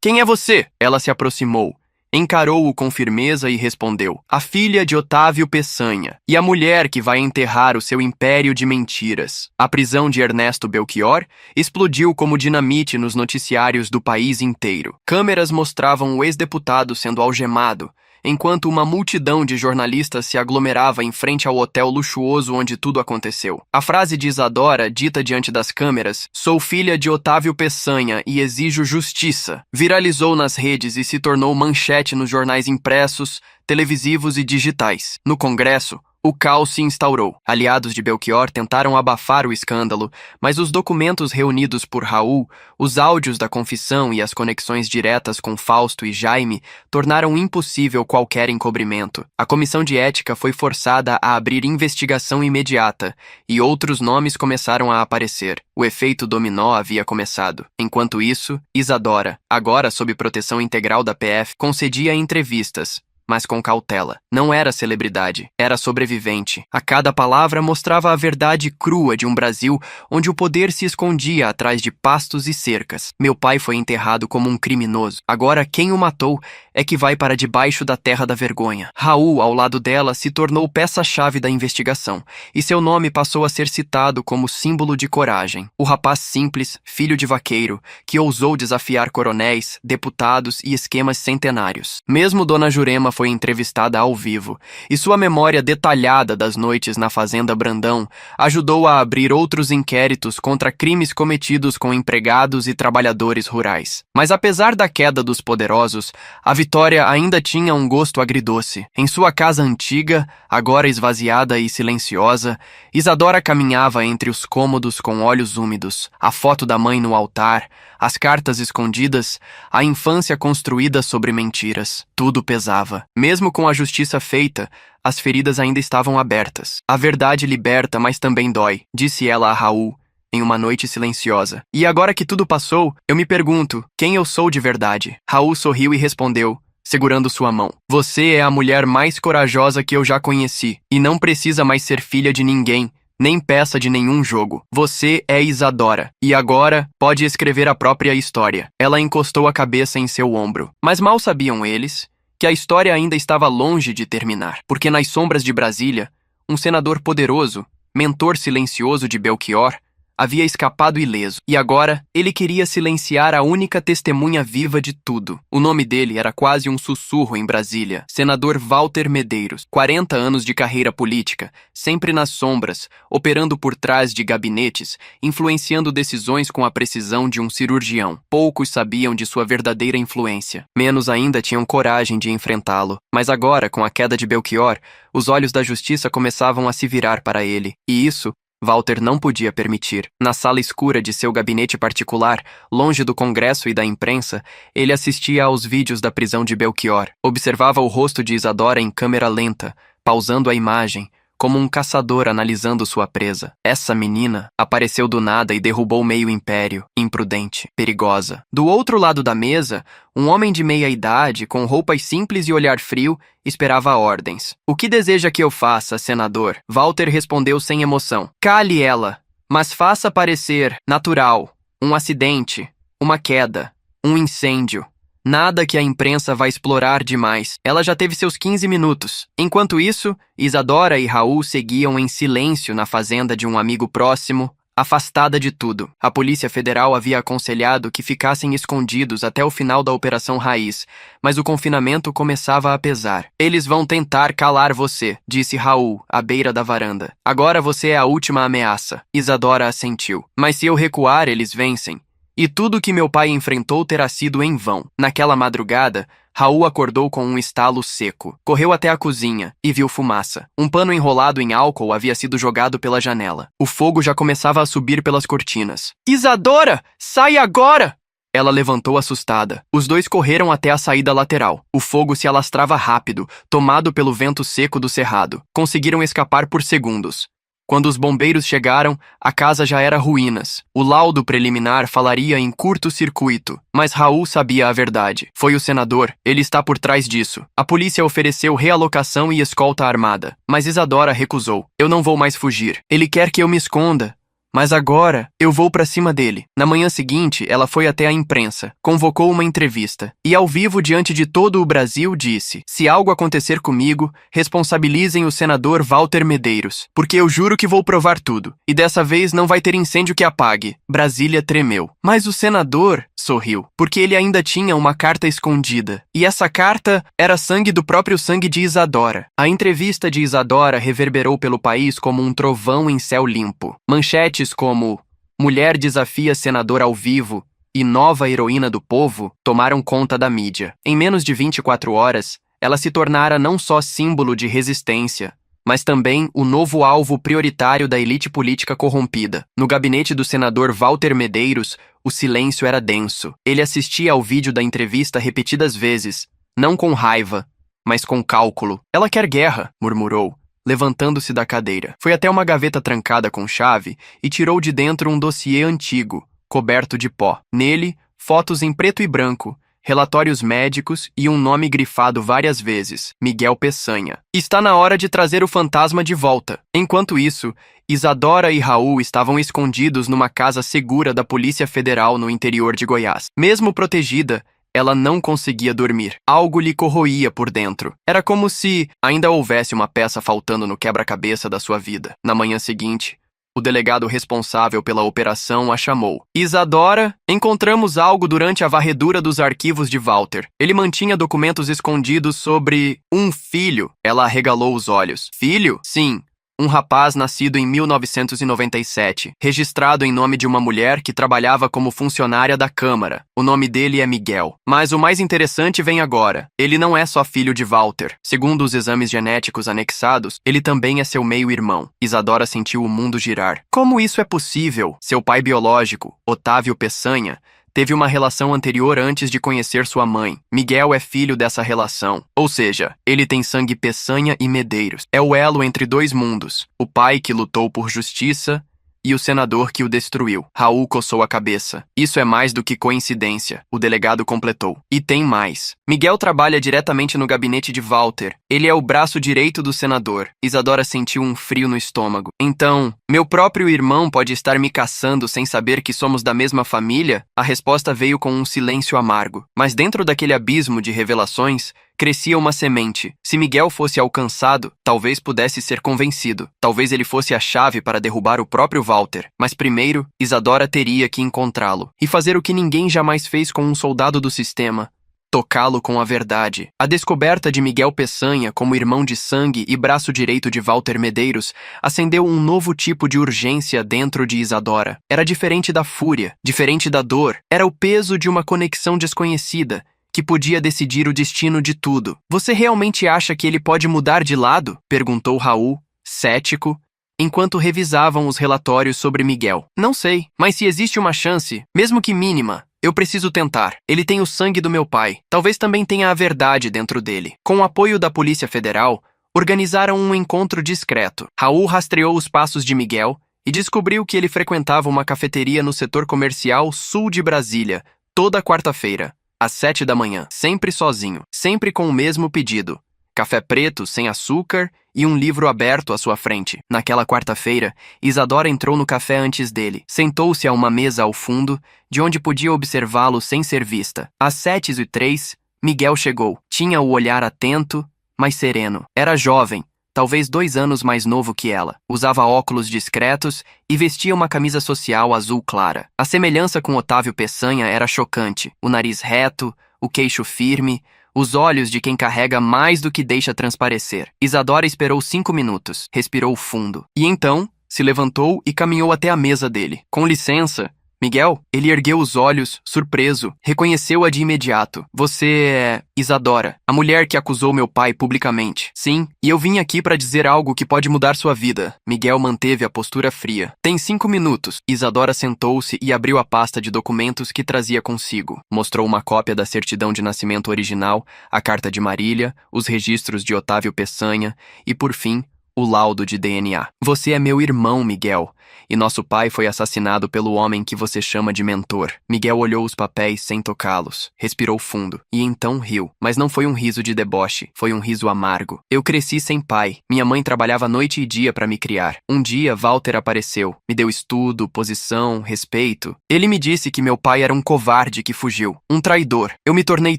Speaker 1: Quem é você? Ela se aproximou, encarou-o com firmeza e respondeu. A filha de Otávio Peçanha e a mulher que vai enterrar o seu império de mentiras. A prisão de Ernesto Belchior explodiu como dinamite nos noticiários do país inteiro. Câmeras mostravam o ex-deputado sendo algemado, enquanto uma multidão de jornalistas se aglomerava em frente ao hotel luxuoso onde tudo aconteceu. A frase de Isadora, dita diante das câmeras, "Sou filha de Otávio Peçanha e exijo justiça", viralizou nas redes e se tornou manchete nos jornais impressos, televisivos e digitais. No Congresso, o caos se instaurou. Aliados de Belchior tentaram abafar o escândalo, mas os documentos reunidos por Raul, os áudios da confissão e as conexões diretas com Fausto e Jaime tornaram impossível qualquer encobrimento. A comissão de ética foi forçada a abrir investigação imediata, e outros nomes começaram a aparecer. O efeito dominó havia começado. Enquanto isso, Isadora, agora sob proteção integral da PF, concedia entrevistas, mas com cautela. Não era celebridade, era sobrevivente. A cada palavra mostrava a verdade crua de um Brasil onde o poder se escondia atrás de pastos e cercas. Meu pai foi enterrado como um criminoso. Agora quem o matou é que vai para debaixo da terra da vergonha. Raul, ao lado dela, se tornou peça-chave da investigação, e seu nome passou a ser citado como símbolo de coragem. O rapaz simples, filho de vaqueiro, que ousou desafiar coronéis, deputados e esquemas centenários. Mesmo Dona Jurema foi entrevistada ao vivo, e sua memória detalhada das noites na Fazenda Brandão ajudou a abrir outros inquéritos contra crimes cometidos com empregados e trabalhadores rurais. Mas apesar da queda dos poderosos, a vitória ainda tinha um gosto agridoce. Em sua casa antiga, agora esvaziada e silenciosa, Isadora caminhava entre os cômodos com olhos úmidos, a foto da mãe no altar, as cartas escondidas, a infância construída sobre mentiras. Tudo pesava. Mesmo com a justiça feita, as feridas ainda estavam abertas. A verdade liberta, mas também dói, disse ela a Raul, em uma noite silenciosa. E agora que tudo passou, eu me pergunto, quem eu sou de verdade? Raul sorriu e respondeu, segurando sua mão. Você é a mulher mais corajosa que eu já conheci, e não precisa mais ser filha de ninguém, nem peça de nenhum jogo. Você é Isadora, e agora pode escrever a própria história. Ela encostou a cabeça em seu ombro. Mas mal sabiam eles que a história ainda estava longe de terminar, porque nas sombras de Brasília, um senador poderoso, mentor silencioso de Belchior, havia escapado ileso, e agora ele queria silenciar a única testemunha viva de tudo. O nome dele era quase um sussurro em Brasília. Senador Walter Medeiros, 40 anos de carreira política, sempre nas sombras, operando por trás de gabinetes, influenciando decisões com a precisão de um cirurgião. Poucos sabiam de sua verdadeira influência. Menos ainda tinham coragem de enfrentá-lo. Mas agora, com a queda de Belchior, os olhos da justiça começavam a se virar para ele, e isso Walter não podia permitir. Na sala escura de seu gabinete particular, longe do Congresso e da imprensa, ele assistia aos vídeos da prisão de Belchior. Observava o rosto de Isadora em câmera lenta, pausando a imagem, como um caçador analisando sua presa. Essa menina apareceu do nada e derrubou meio império, imprudente, perigosa. Do outro lado da mesa, um homem de meia idade, com roupas simples e olhar frio, esperava ordens. "O que deseja que eu faça, senador?" Walter respondeu sem emoção. "Cale ela, mas faça parecer natural. Um acidente, uma queda, um incêndio. Nada que a imprensa vai explorar demais. Ela já teve seus 15 minutos. Enquanto isso, Isadora e Raul seguiam em silêncio na fazenda de um amigo próximo, afastada de tudo. A Polícia Federal havia aconselhado que ficassem escondidos até o final da Operação Raiz, mas o confinamento começava a pesar. "Eles vão tentar calar você", disse Raul, à beira da varanda. "Agora você é a última ameaça." Isadora assentiu. "Mas se eu recuar, eles vencem. E tudo que meu pai enfrentou terá sido em vão." Naquela madrugada, Raul acordou com um estalo seco. Correu até a cozinha e viu fumaça. Um pano enrolado em álcool havia sido jogado pela janela. O fogo já começava a subir pelas cortinas. "Isadora, sai agora!" Ela levantou assustada. Os dois correram até a saída lateral. O fogo se alastrava rápido, tomado pelo vento seco do cerrado. Conseguiram escapar por segundos. Quando os bombeiros chegaram, a casa já era ruínas. O laudo preliminar falaria em curto-circuito, mas Raul sabia a verdade. Foi o senador, ele está por trás disso. A polícia ofereceu realocação e escolta armada, mas Isadora recusou. "Eu não vou mais fugir. Ele quer que eu me esconda." Mas agora eu vou pra cima dele. Na manhã seguinte, ela foi até a imprensa, convocou uma entrevista e, ao vivo diante de todo o Brasil, disse: se algo acontecer comigo, responsabilizem o senador Walter Medeiros, porque eu juro que vou provar tudo. E dessa vez não vai ter incêndio que apague. Brasília tremeu. Mas o senador sorriu, porque ele ainda tinha uma carta escondida. E essa carta era sangue do próprio sangue de Isadora. A entrevista de Isadora reverberou pelo país como um trovão em céu limpo. Manchetes como "Mulher desafia senador ao vivo" e "Nova heroína do povo" tomaram conta da mídia. Em menos de 24 horas, ela se tornara não só símbolo de resistência, mas também o novo alvo prioritário da elite política corrompida. No gabinete do senador Walter Medeiros, o silêncio era denso. Ele assistia ao vídeo da entrevista repetidas vezes, não com raiva, mas com cálculo. "Ela quer guerra", murmurou, levantando-se da cadeira. Foi até uma gaveta trancada com chave e tirou de dentro um dossiê antigo, coberto de pó. Nele, fotos em preto e branco, relatórios médicos e um nome grifado várias vezes: Miguel Peçanha. Está na hora de trazer o fantasma de volta. Enquanto isso, Isadora e Raul estavam escondidos numa casa segura da Polícia Federal no interior de Goiás. Mesmo protegida, ela não conseguia dormir. Algo lhe corroía por dentro. Era como se ainda houvesse uma peça faltando no quebra-cabeça da sua vida. Na manhã seguinte, o delegado responsável pela operação a chamou. "Isadora, encontramos algo durante a varredura dos arquivos de Walter. Ele mantinha documentos escondidos sobre um filho." Ela arregalou os olhos. "Filho?" "Sim. Um rapaz nascido em 1997, registrado em nome de uma mulher que trabalhava como funcionária da Câmara. O nome dele é Miguel. Mas o mais interessante vem agora. Ele não é só filho de Walter. Segundo os exames genéticos anexados, ele também é seu meio-irmão." Isadora sentiu o mundo girar. Como isso é possível? Seu pai biológico, Otávio Peçanha, teve uma relação anterior antes de conhecer sua mãe. Miguel é filho dessa relação. Ou seja, ele tem sangue Peçanha e Medeiros. É o elo entre dois mundos. O pai que lutou por justiça e o senador que o destruiu. Raul coçou a cabeça. "Isso é mais do que coincidência", o delegado completou. "E tem mais. Miguel trabalha diretamente no gabinete de Walter. Ele é o braço direito do senador." Isadora sentiu um frio no estômago. "Então, meu próprio irmão pode estar me caçando sem saber que somos da mesma família?" A resposta veio com um silêncio amargo. Mas dentro daquele abismo de revelações, crescia uma semente. Se Miguel fosse alcançado, talvez pudesse ser convencido. Talvez ele fosse a chave para derrubar o próprio Walter. Mas primeiro, Isadora teria que encontrá-lo. E fazer o que ninguém jamais fez com um soldado do sistema: tocá-lo com a verdade. A descoberta de Miguel Peçanha como irmão de sangue e braço direito de Walter Medeiros acendeu um novo tipo de urgência dentro de Isadora. Era diferente da fúria, diferente da dor. Era o peso de uma conexão desconhecida, que podia decidir o destino de tudo. "Você realmente acha que ele pode mudar de lado?" perguntou Raul, cético, enquanto revisavam os relatórios sobre Miguel. "Não sei, mas se existe uma chance, mesmo que mínima, eu preciso tentar. Ele tem o sangue do meu pai. Talvez também tenha a verdade dentro dele." Com o apoio da Polícia Federal, organizaram um encontro discreto. Raul rastreou os passos de Miguel e descobriu que ele frequentava uma cafeteria no setor comercial sul de Brasília, toda quarta-feira, às 7 da manhã, sempre sozinho, sempre com o mesmo pedido: café preto, sem açúcar e um livro aberto à sua frente. Naquela quarta-feira, Isadora entrou no café antes dele. Sentou-se a uma mesa ao fundo, de onde podia observá-lo sem ser vista. Às 7h03, Miguel chegou. Tinha o olhar atento, mas sereno. Era jovem, talvez 2 anos mais novo que ela. Usava óculos discretos e vestia uma camisa social azul clara. A semelhança com Otávio Peçanha era chocante. O nariz reto, o queixo firme, os olhos de quem carrega mais do que deixa transparecer. Isadora esperou 5 minutos, respirou fundo. E então, se levantou e caminhou até a mesa dele. "Com licença, Miguel?" Ele ergueu os olhos, surpreso. Reconheceu-a de imediato. "Você é Isadora, a mulher que acusou meu pai publicamente." "Sim, e eu vim aqui para dizer algo que pode mudar sua vida." Miguel manteve a postura fria. "Tem 5 minutos." Isadora sentou-se e abriu a pasta de documentos que trazia consigo. Mostrou uma cópia da certidão de nascimento original, a carta de Marília, os registros de Otávio Peçanha e, por fim, o laudo de DNA. "Você é meu irmão, Miguel. e nosso pai foi assassinado pelo homem que você chama de mentor. Miguel olhou os papéis sem tocá-los, respirou fundo e então riu. Mas não foi um riso de deboche, foi um riso amargo. Eu cresci sem pai. Minha mãe trabalhava noite e dia para me criar. Um dia, Walter apareceu. Me deu estudo, posição, respeito. Ele me disse que meu pai era um covarde que fugiu, um traidor. Eu me tornei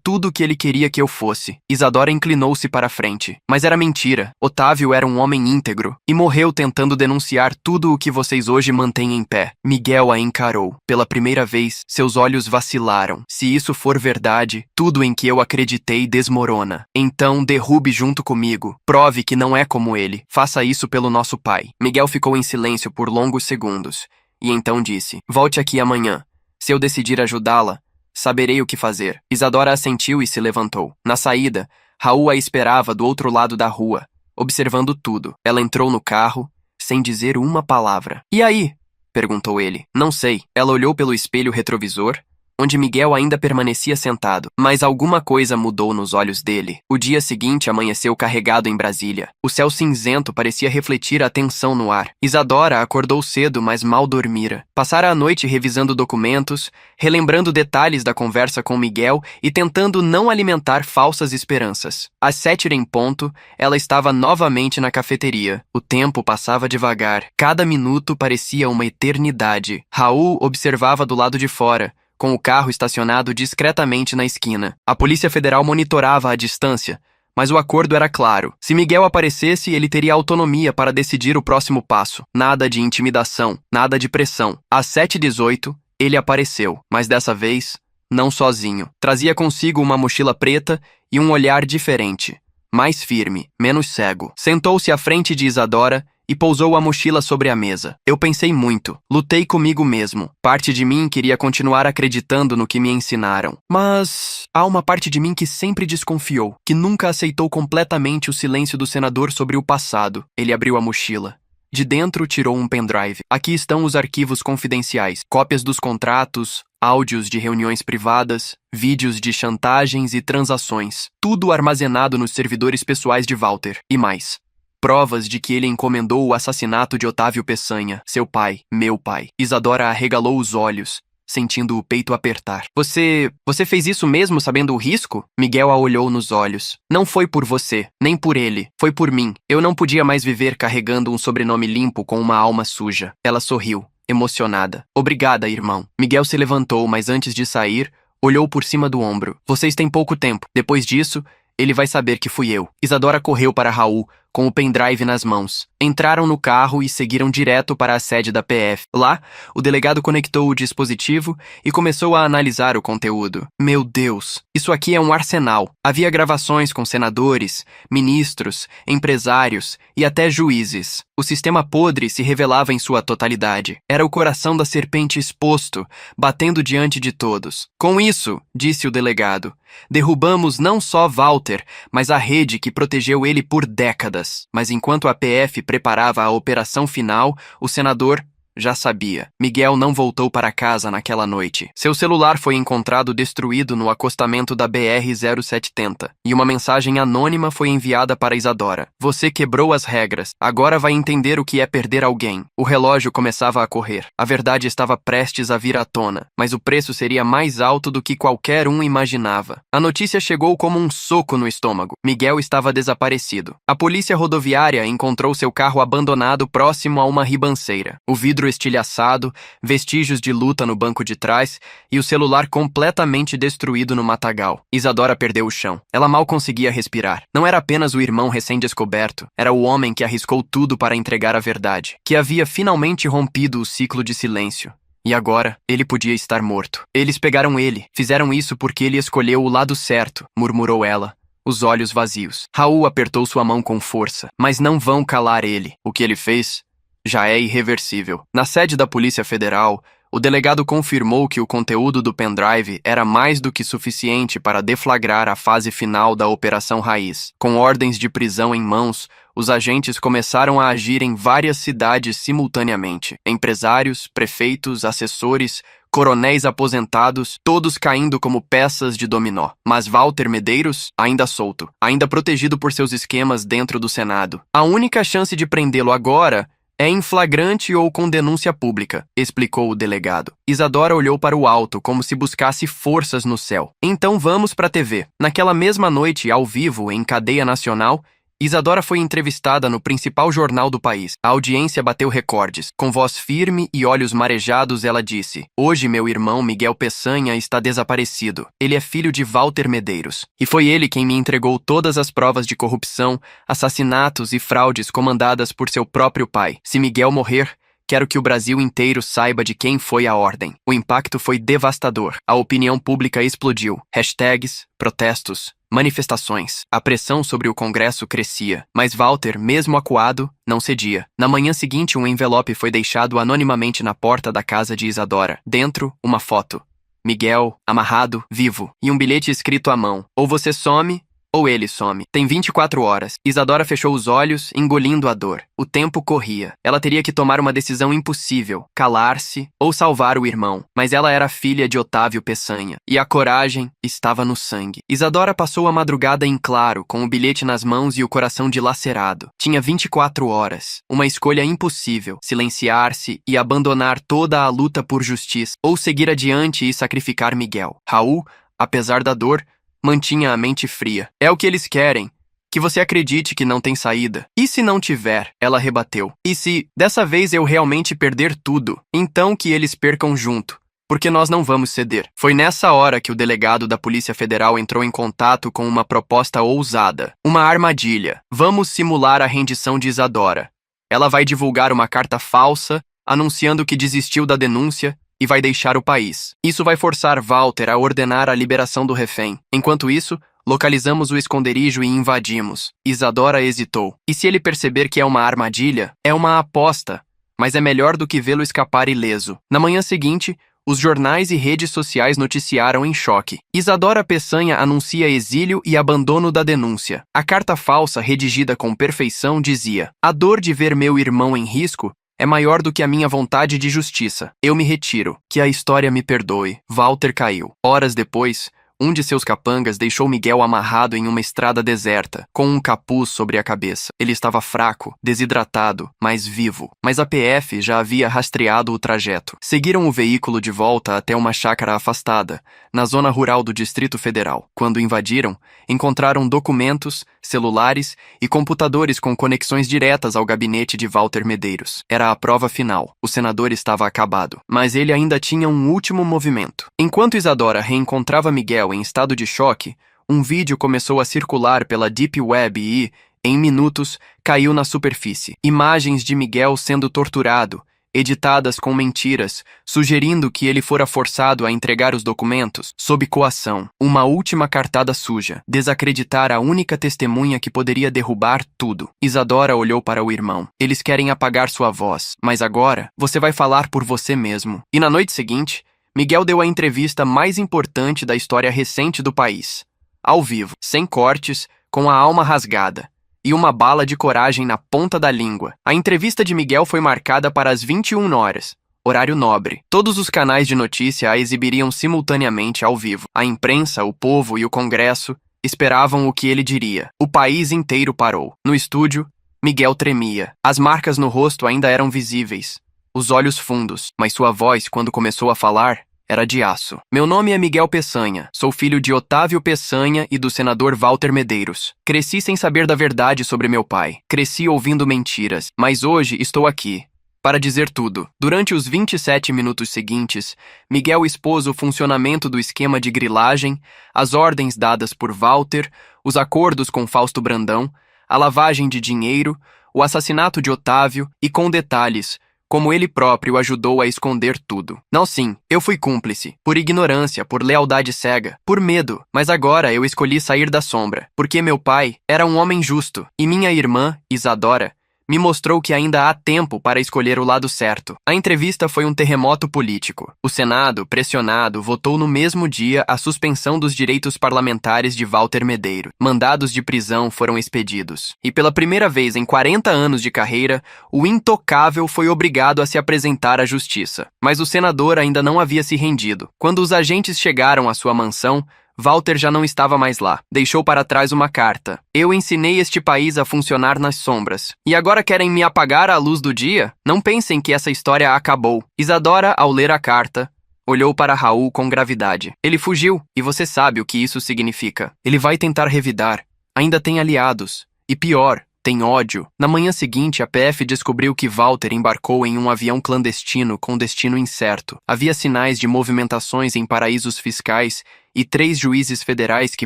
Speaker 1: tudo o que ele queria que eu fosse. Isadora inclinou-se para a frente. Mas era mentira. Otávio era um homem íntegro e morreu tentando denunciar tudo o que vocês hoje mantêm em pé. Miguel a encarou. Pela primeira vez, seus olhos vacilaram. Se isso for verdade, tudo em que eu acreditei desmorona. Então, derrube junto comigo. Prove que não é como ele. Faça isso pelo nosso pai. Miguel ficou em silêncio por longos segundos. E então disse: volte aqui amanhã. Se eu decidir ajudá-la, saberei o que fazer. Isadora assentiu e se levantou. Na saída, Raul a esperava do outro lado da rua, observando tudo. Ela entrou no carro, sem dizer uma palavra. E aí? Perguntou ele. Não sei. Ela olhou pelo espelho retrovisor, onde Miguel ainda permanecia sentado, mas alguma coisa mudou nos olhos dele. O dia seguinte amanheceu carregado em Brasília. O céu cinzento parecia refletir a tensão no ar. Isadora acordou cedo, mas mal dormira. Passara a noite revisando documentos, relembrando detalhes da conversa com Miguel e tentando não alimentar falsas esperanças. Às 7 em ponto, ela estava novamente na cafeteria. O tempo passava devagar. Cada minuto parecia uma eternidade. Raul observava do lado de fora, com o carro estacionado discretamente na esquina. A Polícia Federal monitorava a distância, mas o acordo era claro. Se Miguel aparecesse, ele teria autonomia para decidir o próximo passo. Nada de intimidação, nada de pressão. Às 7h18, ele apareceu, mas dessa vez, não sozinho. Trazia consigo uma mochila preta e um olhar diferente, mais firme, menos cego. Sentou-se à frente de Isadora e pousou a mochila sobre a mesa. Eu pensei muito, lutei comigo mesmo. Parte de mim queria continuar acreditando no que me ensinaram. Mas há uma parte de mim que sempre desconfiou, que nunca aceitou completamente o silêncio do senador sobre o passado. Ele abriu a mochila. De dentro tirou um pendrive. Aqui estão os arquivos confidenciais, cópias dos contratos, áudios de reuniões privadas, vídeos de chantagens e transações. Tudo armazenado nos servidores pessoais de Walter. E mais. Provas de que ele encomendou o assassinato de Otávio Peçanha, seu pai, meu pai. Isadora arregalou os olhos, sentindo o peito apertar. Você fez isso mesmo sabendo o risco? Miguel a olhou nos olhos. Não foi por você, nem por ele. Foi por mim. Eu não podia mais viver carregando um sobrenome limpo com uma alma suja. Ela sorriu, emocionada. Obrigada, irmão. Miguel se levantou, mas antes de sair, olhou por cima do ombro. Vocês têm pouco tempo. Depois disso, ele vai saber que fui eu. Isadora correu para Raul, com o pendrive nas mãos. Entraram no carro e seguiram direto para a sede da PF. Lá, o delegado conectou o dispositivo e começou a analisar o conteúdo. Meu Deus, isso aqui é um arsenal. Havia gravações com senadores, ministros, empresários e até juízes. O sistema podre se revelava em sua totalidade. Era o coração da serpente exposto, batendo diante de todos. Com isso, disse o delegado, derrubamos não só Walter, mas a rede que protegeu ele por décadas. Mas enquanto a PF preparava a operação final, o senador já sabia. Miguel não voltou para casa naquela noite. Seu celular foi encontrado destruído no acostamento da BR-070 e uma mensagem anônima foi enviada para Isadora. Você quebrou as regras. Agora vai entender o que é perder alguém. O relógio começava a correr. A verdade estava prestes a vir à tona, mas o preço seria mais alto do que qualquer um imaginava. A notícia chegou como um soco no estômago. Miguel estava desaparecido. A polícia rodoviária encontrou seu carro abandonado próximo a uma ribanceira. O vidro estilhaçado, vestígios de luta no banco de trás e o celular completamente destruído no matagal. Isadora perdeu o chão. Ela mal conseguia respirar. Não era apenas o irmão recém-descoberto, era o homem que arriscou tudo para entregar a verdade, que havia finalmente rompido o ciclo de silêncio. E agora, ele podia estar morto. Eles pegaram ele, fizeram isso porque ele escolheu o lado certo, murmurou ela, os olhos vazios. Raul apertou sua mão com força, mas não vão calar ele. O que ele fez já é irreversível. Na sede da Polícia Federal, o delegado confirmou que o conteúdo do pendrive era mais do que suficiente para deflagrar a fase final da Operação Raiz. Com ordens de prisão em mãos, os agentes começaram a agir em várias cidades simultaneamente. Empresários, prefeitos, assessores, coronéis aposentados, todos caindo como peças de dominó. Mas Walter Medeiros, ainda solto, ainda protegido por seus esquemas dentro do Senado. A única chance de prendê-lo agora É em flagrante ou com denúncia pública, explicou o delegado. Isadora olhou para o alto como se buscasse forças no céu. Então vamos para a TV. Naquela mesma noite, ao vivo, em cadeia nacional, Isadora foi entrevistada no principal jornal do país. A audiência bateu recordes. Com voz firme e olhos marejados, ela disse: "Hoje meu irmão Miguel Peçanha está desaparecido. Ele é filho de Walter Medeiros. E foi ele quem me entregou todas as provas de corrupção, assassinatos e fraudes comandadas por seu próprio pai. Se Miguel morrer, quero que o Brasil inteiro saiba de quem foi a ordem." O impacto foi devastador. A opinião pública explodiu. Hashtags, protestos, manifestações. A pressão sobre o Congresso crescia, mas Walter, mesmo acuado, não cedia. Na manhã seguinte, um envelope foi deixado anonimamente na porta da casa de Isadora. Dentro, uma foto. Miguel, amarrado, vivo, e um bilhete escrito à mão: "Ou você some, ou ele some. Tem 24 horas. Isadora fechou os olhos, engolindo a dor. O tempo corria. Ela teria que tomar uma decisão impossível: calar-se ou salvar o irmão. Mas ela era filha de Otávio Peçanha, e a coragem estava no sangue. Isadora passou a madrugada em claro, com o bilhete nas mãos e o coração dilacerado. Tinha 24 horas. Uma escolha impossível: silenciar-se e abandonar toda a luta por justiça, ou seguir adiante e sacrificar Miguel. Raul, apesar da dor, mantinha a mente fria. "É o que eles querem, que você acredite que não tem saída. E se não tiver?" ela rebateu. "E se, dessa vez, eu realmente perder tudo? Então que eles percam junto, porque nós não vamos ceder." Foi nessa hora que o delegado da Polícia Federal entrou em contato com uma proposta ousada. Uma armadilha. "Vamos simular a rendição de Isadora. Ela vai divulgar uma carta falsa, anunciando que desistiu da denúncia, e vai deixar o país. Isso vai forçar Walter a ordenar a liberação do refém. Enquanto isso, localizamos o esconderijo e invadimos." Isadora hesitou. "E se ele perceber que é uma armadilha? É uma aposta, mas é melhor do que vê-lo escapar ileso." Na manhã seguinte, os jornais e redes sociais noticiaram em choque: Isadora Peçanha anuncia exílio e abandono da denúncia. A carta falsa, redigida com perfeição, dizia: "A dor de ver meu irmão em risco é maior do que a minha vontade de justiça. Eu me retiro. Que a história me perdoe." Walter caiu. Horas depois, um de seus capangas deixou Miguel amarrado em uma estrada deserta, com um capuz sobre a cabeça. Ele estava fraco, desidratado, mas vivo. Mas a PF já havia rastreado o trajeto. Seguiram o veículo de volta até uma chácara afastada, na zona rural do Distrito Federal. Quando invadiram, encontraram documentos, celulares e computadores com conexões diretas ao gabinete de Walter Medeiros. Era a prova final. O senador estava acabado, mas ele ainda tinha um último movimento. Enquanto Isadora reencontrava Miguel em estado de choque, um vídeo começou a circular pela Deep Web e, em minutos, caiu na superfície. Imagens de Miguel sendo torturado, editadas com mentiras, sugerindo que ele fora forçado a entregar os documentos sob coação. Uma última cartada suja: desacreditar a única testemunha que poderia derrubar tudo. Isadora olhou para o irmão. "Eles querem apagar sua voz, mas agora você vai falar por você mesmo." E na noite seguinte, Miguel deu a entrevista mais importante da história recente do país. Ao vivo, sem cortes, com a alma rasgada e uma bala de coragem na ponta da língua. A entrevista de Miguel foi marcada para as 21 horas, horário nobre. Todos os canais de notícia a exibiriam simultaneamente ao vivo. A imprensa, o povo e o Congresso esperavam o que ele diria. O país inteiro parou. No estúdio, Miguel tremia. As marcas no rosto ainda eram visíveis, os olhos fundos, mas sua voz, quando começou a falar, era de aço. "Meu nome é Miguel Peçanha. Sou filho de Otávio Peçanha e do senador Walter Medeiros. Cresci sem saber da verdade sobre meu pai. Cresci ouvindo mentiras. Mas hoje estou aqui para dizer tudo." Durante os 27 minutos seguintes, Miguel expôs o funcionamento do esquema de grilagem, as ordens dadas por Walter, os acordos com Fausto Brandão, a lavagem de dinheiro, o assassinato de Otávio e, com detalhes, como ele próprio ajudou a esconder tudo. "Não, sim, eu fui cúmplice, por ignorância, por lealdade cega, por medo, mas agora eu escolhi sair da sombra, porque meu pai era um homem justo, e minha irmã, Isadora, me mostrou que ainda há tempo para escolher o lado certo." A entrevista foi um terremoto político. O Senado, pressionado, votou no mesmo dia a suspensão dos direitos parlamentares de Walter Medeiros. Mandados de prisão foram expedidos. E pela primeira vez em 40 anos de carreira, o intocável foi obrigado a se apresentar à justiça. Mas o senador ainda não havia se rendido. Quando os agentes chegaram à sua mansão, Walter já não estava mais lá. Deixou para trás uma carta. Eu ensinei este país a funcionar nas sombras. E agora querem me apagar à luz do dia? Não pensem que essa história acabou. Isadora, ao ler a carta, olhou para Raul com gravidade. Ele fugiu, e você sabe o que isso significa. Ele vai tentar revidar. Ainda tem aliados. E pior, tem ódio. Na manhã seguinte, a PF descobriu que Walter embarcou em um avião clandestino com destino incerto. Havia sinais de movimentações em paraísos fiscais e 3 juízes federais que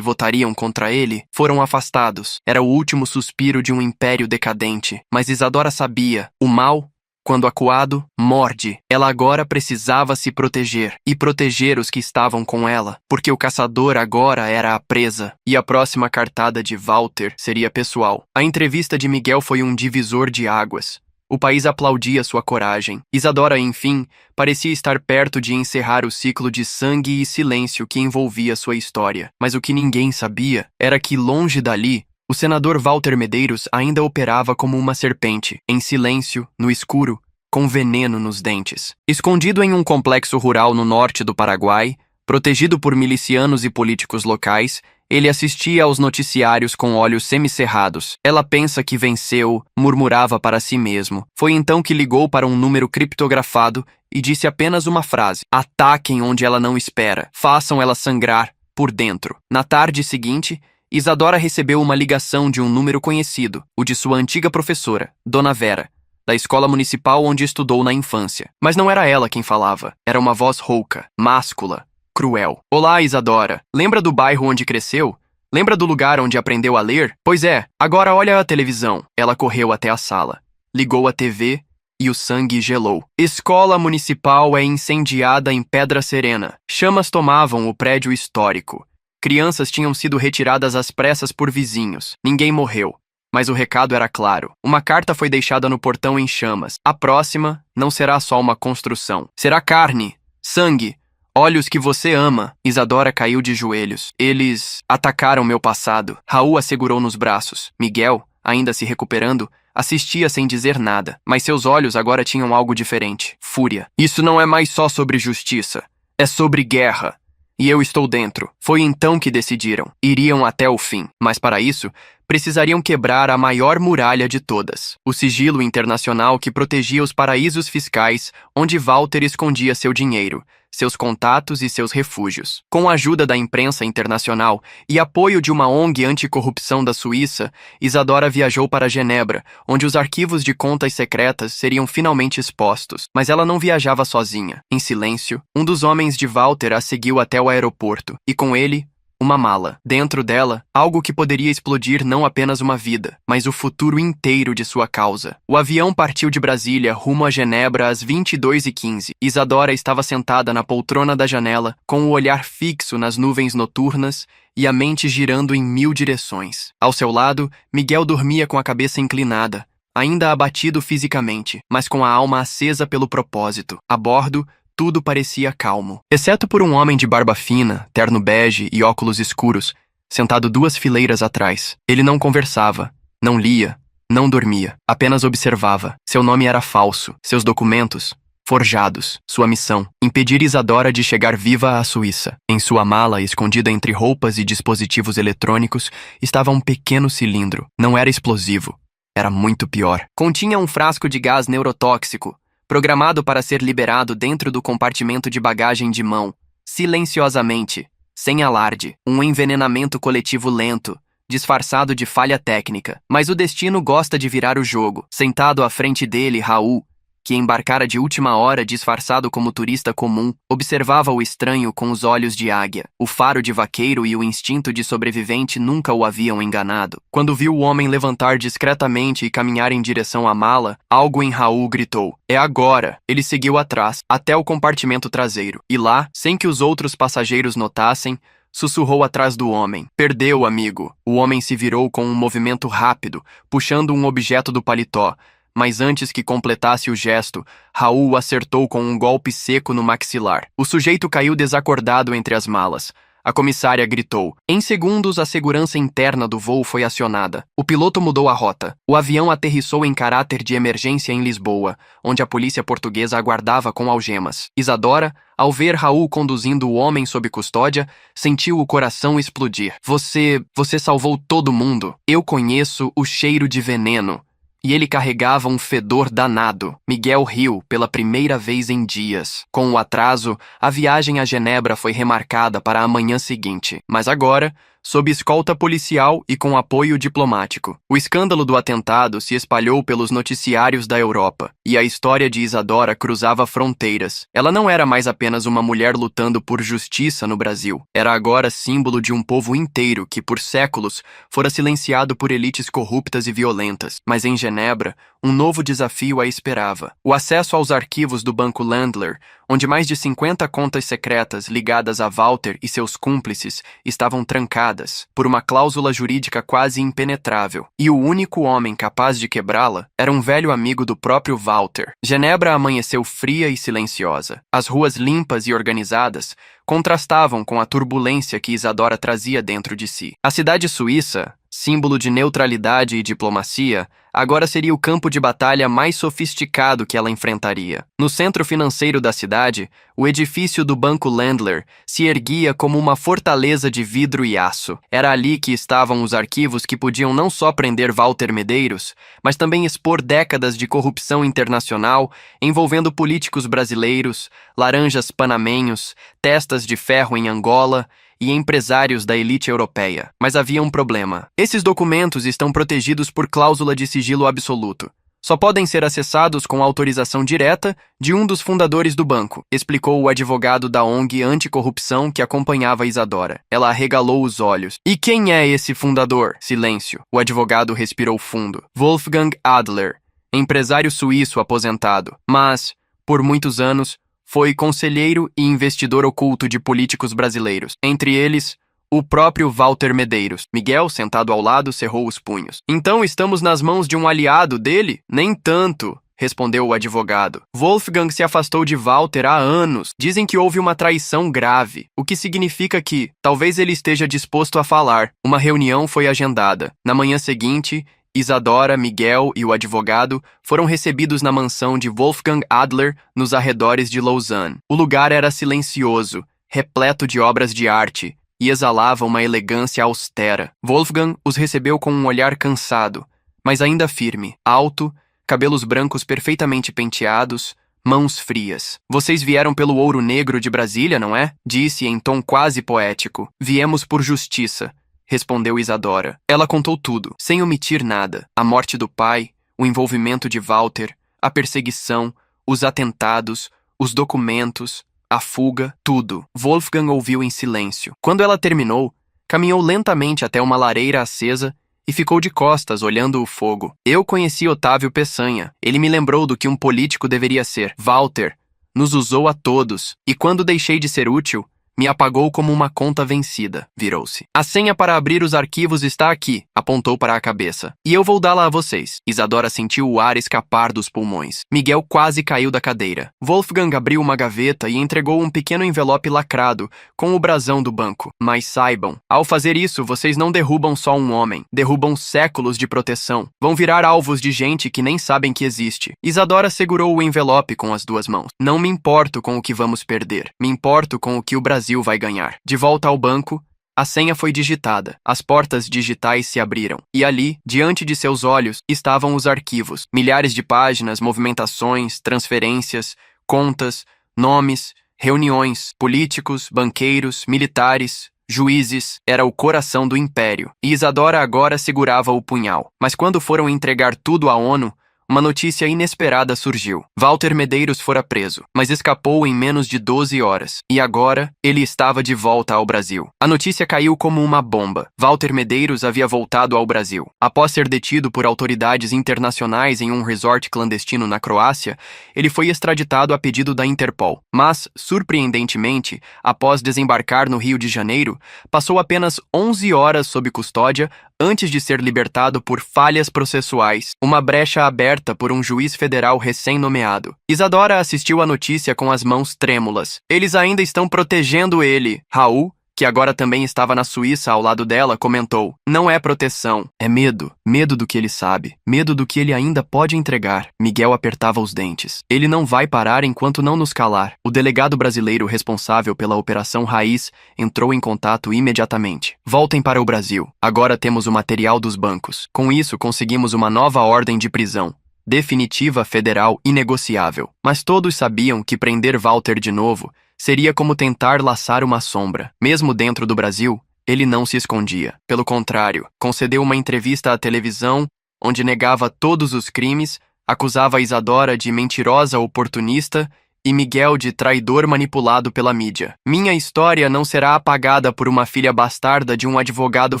Speaker 1: votariam contra ele foram afastados. Era o último suspiro de um império decadente. Mas Isadora sabia, o mal, quando acuado, morde. Ela agora precisava se proteger, e proteger os que estavam com ela, porque o caçador agora era a presa, e a próxima cartada de Walter seria pessoal. A entrevista de Miguel foi um divisor de águas. O país aplaudia sua coragem. Isadora, enfim, parecia estar perto de encerrar o ciclo de sangue e silêncio que envolvia sua história. Mas o que ninguém sabia era que, longe dali, o senador Walter Medeiros ainda operava como uma serpente, em silêncio, no escuro, com veneno nos dentes. Escondido em um complexo rural no norte do Paraguai, protegido por milicianos e políticos locais, ele assistia aos noticiários com olhos semicerrados. Ela pensa que venceu, murmurava para si mesmo. Foi então que ligou para um número criptografado e disse apenas uma frase: ataquem onde ela não espera, façam ela sangrar por dentro. Na tarde seguinte, Isadora recebeu uma ligação de um número conhecido, o de sua antiga professora, Dona Vera, da escola municipal onde estudou na infância. Mas não era ela quem falava, era uma voz rouca, máscula, cruel. Olá, Isadora. Lembra do bairro onde cresceu? Lembra do lugar onde aprendeu a ler? Pois é, agora olha a televisão. Ela correu até a sala, ligou a TV e o sangue gelou. Escola municipal é incendiada em Pedra Serena. Chamas tomavam o prédio histórico. Crianças tinham sido retiradas às pressas por vizinhos. Ninguém morreu. Mas o recado era claro. Uma carta foi deixada no portão em chamas. A próxima não será só uma construção. Será carne, sangue, olhos que você ama. Isadora caiu de joelhos. Eles atacaram meu passado. Raul a segurou nos braços. Miguel, ainda se recuperando, assistia sem dizer nada. Mas seus olhos agora tinham algo diferente. Fúria. Isso não é mais só sobre justiça. É sobre guerra. E eu estou dentro. Foi então que decidiram. Iriam até o fim. Mas para isso, precisariam quebrar a maior muralha de todas. O sigilo internacional que protegia os paraísos fiscais onde Walter escondia seu dinheiro, seus contatos e seus refúgios. Com a ajuda da imprensa internacional e apoio de uma ONG anticorrupção da Suíça, Isadora viajou para Genebra, onde os arquivos de contas secretas seriam finalmente expostos. Mas ela não viajava sozinha. Em silêncio, um dos homens de Walter a seguiu até o aeroporto, e com ele, uma mala. Dentro dela, algo que poderia explodir não apenas uma vida, mas o futuro inteiro de sua causa. O avião partiu de Brasília rumo a Genebra às 22h15. Isadora estava sentada na poltrona da janela, com o olhar fixo nas nuvens noturnas e a mente girando em 1000 direções. Ao seu lado, Miguel dormia com a cabeça inclinada, ainda abatido fisicamente, mas com a alma acesa pelo propósito. A bordo, tudo parecia calmo, exceto por um homem de barba fina, terno bege e óculos escuros, sentado 2 fileiras atrás. Ele não conversava, não lia, não dormia, apenas observava. Seu nome era falso, seus documentos, forjados. Sua missão, impedir Isadora de chegar viva à Suíça. Em sua mala, escondida entre roupas e dispositivos eletrônicos, estava um pequeno cilindro. Não era explosivo, era muito pior. Continha um frasco de gás neurotóxico, programado para ser liberado dentro do compartimento de bagagem de mão, silenciosamente, sem alarde, um envenenamento coletivo lento, disfarçado de falha técnica. Mas o destino gosta de virar o jogo. Sentado à frente dele, Raul, que embarcara de última hora disfarçado como turista comum, observava o estranho com os olhos de águia. O faro de vaqueiro e o instinto de sobrevivente nunca o haviam enganado. Quando viu o homem levantar discretamente e caminhar em direção à mala, algo em Raul gritou: "É agora!" Ele seguiu atrás, até o compartimento traseiro. E lá, sem que os outros passageiros notassem, sussurrou atrás do homem: "Perdeu, amigo." O homem se virou com um movimento rápido, puxando um objeto do paletó. Mas antes que completasse o gesto, Raul o acertou com um golpe seco no maxilar. O sujeito caiu desacordado entre as malas. a comissária gritou. Em segundos, a segurança interna do voo foi acionada. O piloto mudou a rota. O avião aterrissou em caráter de emergência em Lisboa, onde a polícia portuguesa aguardava com algemas. Isadora, ao ver Raul conduzindo o homem sob custódia, sentiu o coração explodir. Você salvou todo mundo. Eu conheço o cheiro de veneno. E ele carregava um fedor danado. Miguel riu pela primeira vez em dias. Com o atraso, a viagem a Genebra foi remarcada para a manhã seguinte. Mas agora, sob escolta policial e com apoio diplomático. O escândalo do atentado se espalhou pelos noticiários da Europa, e a história de Isadora cruzava fronteiras. Ela não era mais apenas uma mulher lutando por justiça no Brasil. Era agora símbolo de um povo inteiro que, por séculos, fora silenciado por elites corruptas e violentas. Mas em Genebra, um novo desafio a esperava. O acesso aos arquivos do Banco Ländler, onde mais de 50 contas secretas ligadas a Walter e seus cúmplices estavam trancadas por uma cláusula jurídica quase impenetrável, e o único homem capaz de quebrá-la era um velho amigo do próprio Walter. Genebra amanheceu fria e silenciosa. As ruas limpas e organizadas contrastavam com a turbulência que Isadora trazia dentro de si. A cidade suíça, símbolo de neutralidade e diplomacia, agora seria o campo de batalha mais sofisticado que ela enfrentaria. No centro financeiro da cidade, o edifício do Banco Ländler se erguia como uma fortaleza de vidro e aço. Era ali que estavam os arquivos que podiam não só prender Walter Medeiros, mas também expor décadas de corrupção internacional envolvendo políticos brasileiros, laranjas panamenhos, testas de ferro em Angola e empresários da elite europeia. Mas havia um problema. Esses documentos estão protegidos por cláusula de sigilo absoluto. Só podem ser acessados com autorização direta de um dos fundadores do banco, explicou o advogado da ONG anticorrupção que acompanhava Isadora. Ela arregalou os olhos. E quem é esse fundador? Silêncio. O advogado respirou fundo. Wolfgang Adler, empresário suíço aposentado, mas, por muitos anos, foi conselheiro e investidor oculto de políticos brasileiros, entre eles, o próprio Walter Medeiros. Miguel, sentado ao lado, cerrou os punhos. Então estamos nas mãos de um aliado dele? Nem tanto, respondeu o advogado. Wolfgang se afastou de Walter há anos. Dizem que houve uma traição grave, o que significa que talvez ele esteja disposto a falar. Uma reunião foi agendada. Na manhã seguinte, Isadora, Miguel e o advogado foram recebidos na mansão de Wolfgang Adler, nos arredores de Lausanne. O lugar era silencioso, repleto de obras de arte, e exalava uma elegância austera. Wolfgang os recebeu com um olhar cansado, mas ainda firme, alto, cabelos brancos perfeitamente penteados, mãos frias. Vocês vieram pelo ouro negro de Brasília, não é? Disse em tom quase poético. Viemos por justiça, respondeu Isadora. Ela contou tudo, sem omitir nada. A morte do pai, o envolvimento de Walter, a perseguição, os atentados, os documentos, a fuga, tudo. Wolfgang ouviu em silêncio. Quando ela terminou, caminhou lentamente até uma lareira acesa e ficou de costas, olhando o fogo. Eu conheci Otávio Peçanha. Ele me lembrou do que um político deveria ser. Walter nos usou a todos, e quando deixei de ser útil, me apagou como uma conta vencida. Virou-se. A senha para abrir os arquivos está aqui, apontou para a cabeça. E eu vou dá-la a vocês. Isadora sentiu o ar escapar dos pulmões. Miguel quase caiu da cadeira. Wolfgang abriu uma gaveta e entregou um pequeno envelope lacrado, com o brasão do banco. Mas saibam, ao fazer isso, vocês não derrubam só um homem. Derrubam séculos de proteção. Vão virar alvos de gente que nem sabem que existe. Isadora segurou o envelope com as duas mãos. Não me importo com o que vamos perder. Me importo com o que o Brasil vai ganhar. De volta ao banco, a senha foi digitada. As portas digitais se abriram. E ali, diante de seus olhos, estavam os arquivos. Milhares de páginas, movimentações, transferências, contas, nomes, reuniões, políticos, banqueiros, militares, juízes. Era o coração do império. E Isadora agora segurava o punhal. Mas quando foram entregar tudo à ONU, uma notícia inesperada surgiu. Walter Medeiros fora preso, mas escapou em menos de 12 horas. E agora, ele estava de volta ao Brasil. A notícia caiu como uma bomba. Walter Medeiros havia voltado ao Brasil. Após ser detido por autoridades internacionais em um resort clandestino na Croácia, ele foi extraditado a pedido da Interpol. Mas, surpreendentemente, após desembarcar no Rio de Janeiro, passou apenas 11 horas sob custódia antes de ser libertado por falhas processuais, uma brecha aberta por um juiz federal recém-nomeado. Isadora assistiu à notícia com as mãos trêmulas. Eles ainda estão protegendo ele. Raul, que agora também estava na Suíça ao lado dela, comentou: "Não é proteção, é medo. Medo do que ele sabe, medo do que ele ainda pode entregar." Miguel apertava os dentes. "Ele não vai parar enquanto não nos calar." O delegado brasileiro responsável pela Operação Raiz entrou em contato imediatamente. "Voltem para o Brasil. Agora temos o material dos bancos. Com isso, conseguimos uma nova ordem de prisão. Definitiva, federal, inegociável." Mas todos sabiam que prender Walter de novo seria como tentar laçar uma sombra. Mesmo dentro do Brasil, ele não se escondia. Pelo contrário, concedeu uma entrevista à televisão onde negava todos os crimes, acusava Isadora de mentirosa oportunista e Miguel de traidor manipulado pela mídia. "Minha história não será apagada por uma filha bastarda de um advogado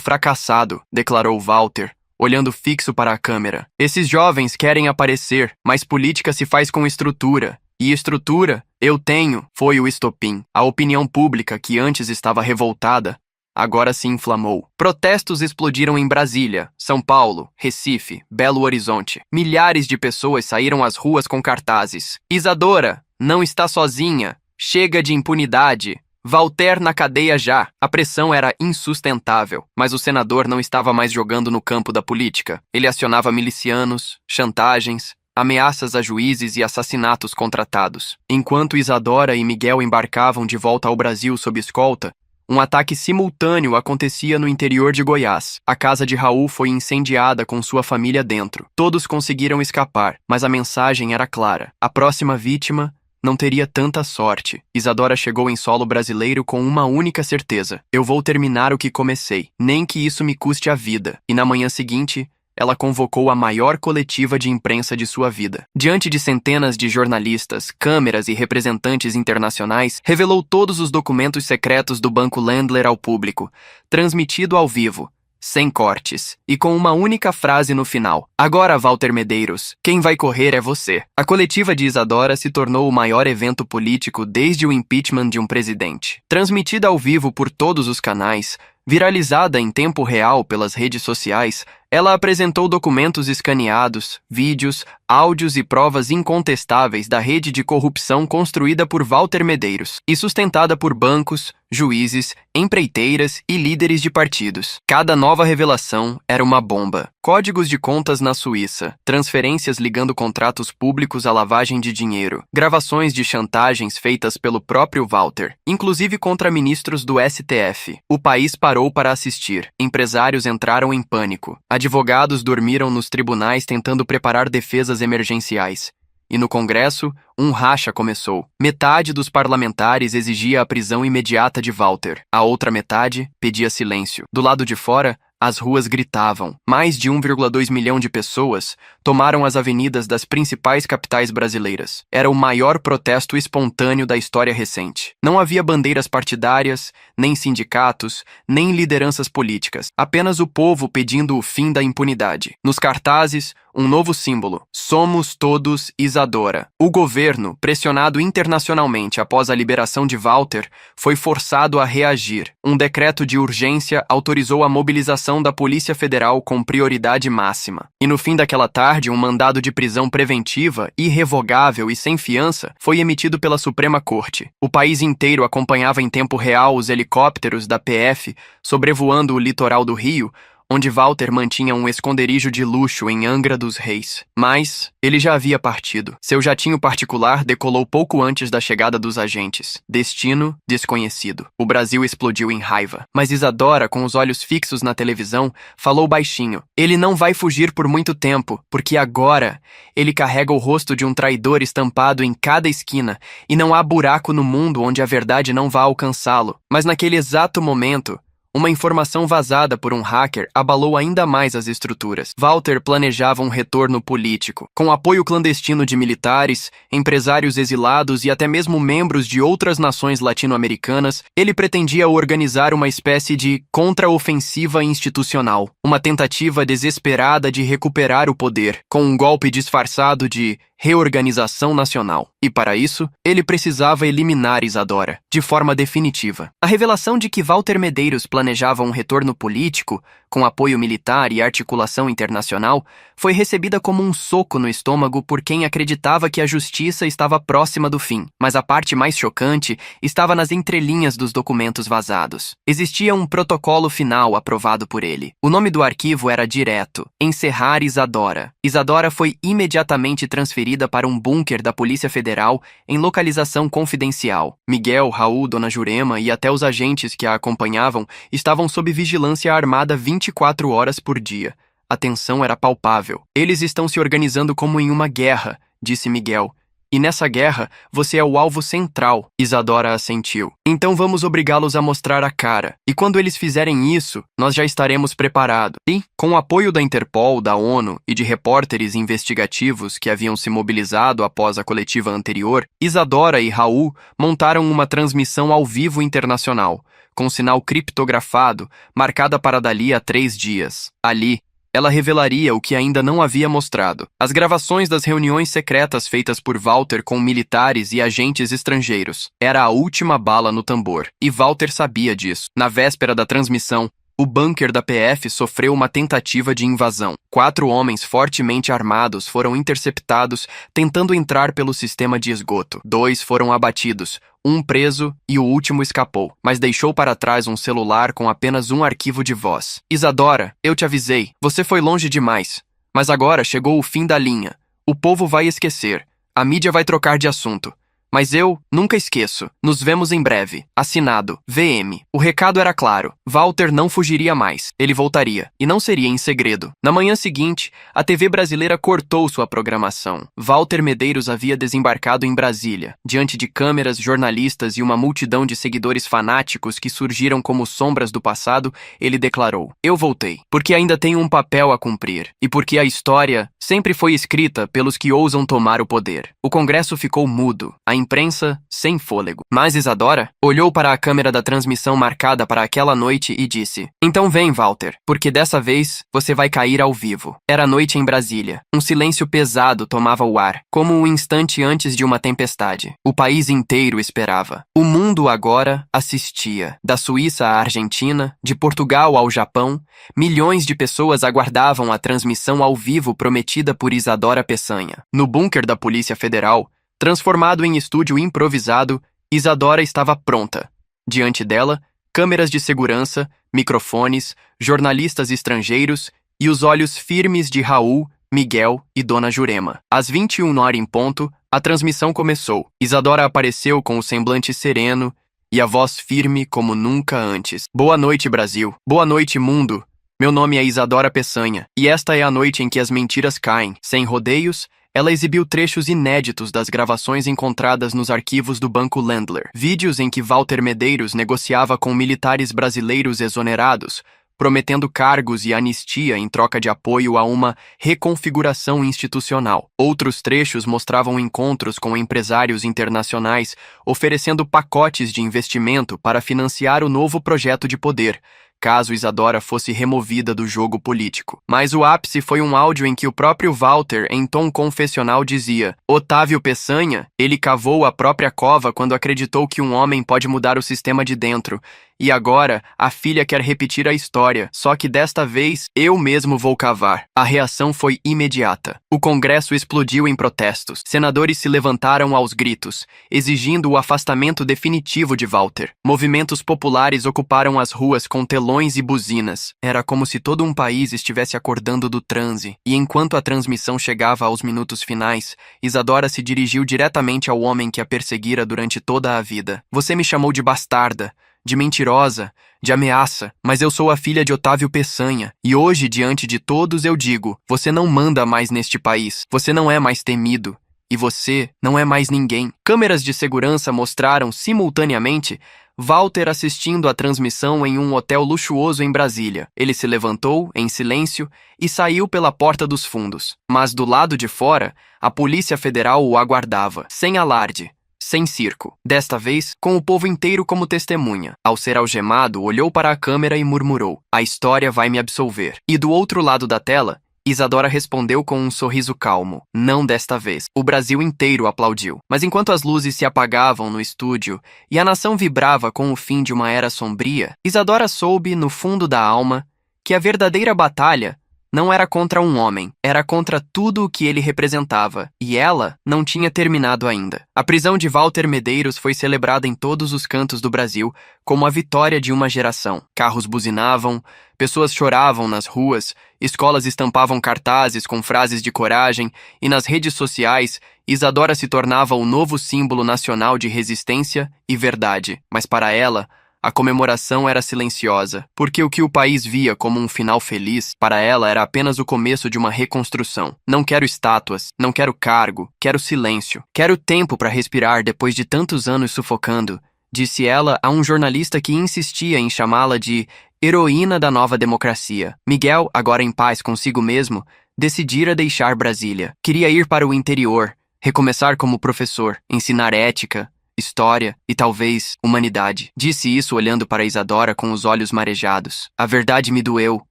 Speaker 1: fracassado", declarou Walter, olhando fixo para a câmera. "Esses jovens querem aparecer, mas política se faz com estrutura. E estrutura, eu tenho." Foi o estopim. A opinião pública, que antes estava revoltada, agora se inflamou. Protestos explodiram em Brasília, São Paulo, Recife, Belo Horizonte. Milhares de pessoas saíram às ruas com cartazes: "Isadora não está sozinha. Chega de impunidade. Walter na cadeia já." A pressão era insustentável, mas o senador não estava mais jogando no campo da política. Ele acionava milicianos, chantagens, ameaças a juízes e assassinatos contratados. Enquanto Isadora e Miguel embarcavam de volta ao Brasil sob escolta, um ataque simultâneo acontecia no interior de Goiás. A casa de Raul foi incendiada com sua família dentro. Todos conseguiram escapar, mas a mensagem era clara: a próxima vítima não teria tanta sorte. Isadora chegou em solo brasileiro com uma única certeza: "Eu vou terminar o que comecei, nem que isso me custe a vida." E na manhã seguinte, ela convocou a maior coletiva de imprensa de sua vida. Diante de centenas de jornalistas, câmeras e representantes internacionais, revelou todos os documentos secretos do Banco Ländler ao público, transmitido ao vivo, sem cortes, e com uma única frase no final: "Agora, Walter Medeiros, quem vai correr é você." A coletiva de Isadora se tornou o maior evento político desde o impeachment de um presidente. Transmitida ao vivo por todos os canais, viralizada em tempo real pelas redes sociais, ela apresentou documentos escaneados, vídeos, áudios e provas incontestáveis da rede de corrupção construída por Walter Medeiros e sustentada por bancos, juízes, empreiteiras e líderes de partidos. Cada nova revelação era uma bomba. Códigos de contas na Suíça, transferências ligando contratos públicos à lavagem de dinheiro, gravações de chantagens feitas pelo próprio Walter, inclusive contra ministros do STF. O país parou para assistir. Empresários entraram em pânico. Advogados dormiram nos tribunais tentando preparar defesas emergenciais. E no Congresso, um racha começou. Metade dos parlamentares exigia a prisão imediata de Walter. A outra metade pedia silêncio. Do lado de fora, as ruas gritavam. Mais de 1,2 milhão de pessoas tomaram as avenidas das principais capitais brasileiras. Era o maior protesto espontâneo da história recente. Não havia bandeiras partidárias, nem sindicatos, nem lideranças políticas. Apenas o povo pedindo o fim da impunidade. Nos cartazes, um novo símbolo: "Somos todos Isadora." O governo, pressionado internacionalmente após a liberação de Walter, foi forçado a reagir. Um decreto de urgência autorizou a mobilização da Polícia Federal com prioridade máxima. E no fim daquela tarde, um mandado de prisão preventiva, irrevogável e sem fiança, foi emitido pela Suprema Corte. O país inteiro acompanhava em tempo real os helicópteros da PF sobrevoando o litoral do Rio, onde Walter mantinha um esconderijo de luxo em Angra dos Reis. Mas ele já havia partido. Seu jatinho particular decolou pouco antes da chegada dos agentes. Destino desconhecido. O Brasil explodiu em raiva. Mas Isadora, com os olhos fixos na televisão, falou baixinho: "Ele não vai fugir por muito tempo, porque agora ele carrega o rosto de um traidor estampado em cada esquina, e não há buraco no mundo onde a verdade não vá alcançá-lo." Mas naquele exato momento, uma informação vazada por um hacker abalou ainda mais as estruturas. Walter planejava um retorno político. Com apoio clandestino de militares, empresários exilados e até mesmo membros de outras nações latino-americanas, ele pretendia organizar uma espécie de contraofensiva institucional. Uma tentativa desesperada de recuperar o poder, com um golpe disfarçado de reorganização nacional. E para isso, ele precisava eliminar Isadora, de forma definitiva. A revelação de que Walter Medeiros planejava um retorno político, com apoio militar e articulação internacional, foi recebida como um soco no estômago por quem acreditava que a justiça estava próxima do fim. Mas a parte mais chocante estava nas entrelinhas dos documentos vazados. Existia um protocolo final aprovado por ele. O nome do arquivo era direto: Encerrar Isadora. Isadora foi imediatamente transferida para um bunker da Polícia Federal em localização confidencial. Miguel, Raul, Dona Jurema e até os agentes que a acompanhavam estavam sob vigilância armada 24 horas por dia. A tensão era palpável. Eles estão se organizando como em uma guerra, disse Miguel. E nessa guerra, você é o alvo central, Isadora assentiu. Então vamos obrigá-los a mostrar a cara. E quando eles fizerem isso, nós já estaremos preparados. E, com o apoio da Interpol, da ONU e de repórteres investigativos que haviam se mobilizado após a coletiva anterior, Isadora e Raul montaram uma transmissão ao vivo internacional, com sinal criptografado, marcada para dali a 3 dias. Ali, ela revelaria o que ainda não havia mostrado: as gravações das reuniões secretas feitas por Walter com militares e agentes estrangeiros. Era a última bala no tambor, e Walter sabia disso. Na véspera da transmissão, o bunker da PF sofreu uma tentativa de invasão. 4 homens fortemente armados foram interceptados tentando entrar pelo sistema de esgoto. 2 foram abatidos, um preso e o último escapou, mas deixou para trás um celular com apenas um arquivo de voz. Isadora, eu te avisei, você foi longe demais. Mas agora chegou o fim da linha. O povo vai esquecer. A mídia vai trocar de assunto. Mas eu nunca esqueço. Nos vemos em breve. Assinado, VM. O recado era claro. Walter não fugiria mais. Ele voltaria. E não seria em segredo. Na manhã seguinte, a TV brasileira cortou sua programação. Walter Medeiros havia desembarcado em Brasília. Diante de câmeras, jornalistas e uma multidão de seguidores fanáticos que surgiram como sombras do passado, ele declarou: eu voltei. Porque ainda tenho um papel a cumprir. E porque a história sempre foi escrita pelos que ousam tomar o poder. O Congresso ficou mudo. A imprensa sem fôlego. Mas Isadora olhou para a câmera da transmissão marcada para aquela noite e disse: então vem, Walter, porque dessa vez você vai cair ao vivo. Era noite em Brasília. Um silêncio pesado tomava o ar, como um instante antes de uma tempestade. O país inteiro esperava. O mundo agora assistia. Da Suíça à Argentina, de Portugal ao Japão, milhões de pessoas aguardavam a transmissão ao vivo prometida por Isadora Peçanha. No bunker da Polícia Federal, transformado em estúdio improvisado, Isadora estava pronta. Diante dela, câmeras de segurança, microfones, jornalistas estrangeiros e os olhos firmes de Raul, Miguel e Dona Jurema. Às 21h em ponto, a transmissão começou. Isadora apareceu com o semblante sereno e a voz firme como nunca antes. Boa noite, Brasil. Boa noite, mundo. Meu nome é Isadora Peçanha, e esta é a noite em que as mentiras caem. Sem rodeios, ela exibiu trechos inéditos das gravações encontradas nos arquivos do Banco Ländler. Vídeos em que Walter Medeiros negociava com militares brasileiros exonerados, prometendo cargos e anistia em troca de apoio a uma reconfiguração institucional. Outros trechos mostravam encontros com empresários internacionais, oferecendo pacotes de investimento para financiar o novo projeto de poder, caso Isadora fosse removida do jogo político. Mas o ápice foi um áudio em que o próprio Walter, em tom confessional, dizia: Otávio Peçanha, ele cavou a própria cova quando acreditou que um homem pode mudar o sistema de dentro. E agora, a filha quer repetir a história, só que desta vez, eu mesmo vou cavar. A reação foi imediata. O Congresso explodiu em protestos. Senadores se levantaram aos gritos, exigindo o afastamento definitivo de Walter. Movimentos populares ocuparam as ruas com telões e buzinas. Era como se todo um país estivesse acordando do transe. E enquanto a transmissão chegava aos minutos finais, Isadora se dirigiu diretamente ao homem que a perseguira durante toda a vida. Você me chamou de bastarda, de mentirosa, de ameaça, mas eu sou a filha de Otávio Peçanha, e hoje, diante de todos, eu digo: você não manda mais neste país, você não é mais temido, e você não é mais ninguém. Câmeras de segurança mostraram, simultaneamente, Walter assistindo à transmissão em um hotel luxuoso em Brasília. Ele se levantou, em silêncio, e saiu pela porta dos fundos. Mas do lado de fora, a Polícia Federal o aguardava, sem alarde, sem circo. Desta vez, com o povo inteiro como testemunha. Ao ser algemado, olhou para a câmera e murmurou: a história vai me absolver. E do outro lado da tela, Isadora respondeu com um sorriso calmo. Não desta vez. O Brasil inteiro aplaudiu. Mas enquanto as luzes se apagavam no estúdio e a nação vibrava com o fim de uma era sombria, Isadora soube, no fundo da alma, que a verdadeira batalha não era contra um homem, era contra tudo o que ele representava, e ela não tinha terminado ainda. A prisão de Walter Medeiros foi celebrada em todos os cantos do Brasil como a vitória de uma geração. Carros buzinavam, pessoas choravam nas ruas, escolas estampavam cartazes com frases de coragem, e nas redes sociais, Isadora se tornava o novo símbolo nacional de resistência e verdade. Mas para ela, a comemoração era silenciosa, porque o que o país via como um final feliz, para ela era apenas o começo de uma reconstrução. Não quero estátuas, não quero cargo, quero silêncio. Quero tempo para respirar depois de tantos anos sufocando, disse ela a um jornalista que insistia em chamá-la de heroína da nova democracia. Miguel, agora em paz consigo mesmo, decidira deixar Brasília. Queria ir para o interior, recomeçar como professor, ensinar ética, história e talvez humanidade. Disse isso olhando para Isadora com os olhos marejados. A verdade me doeu,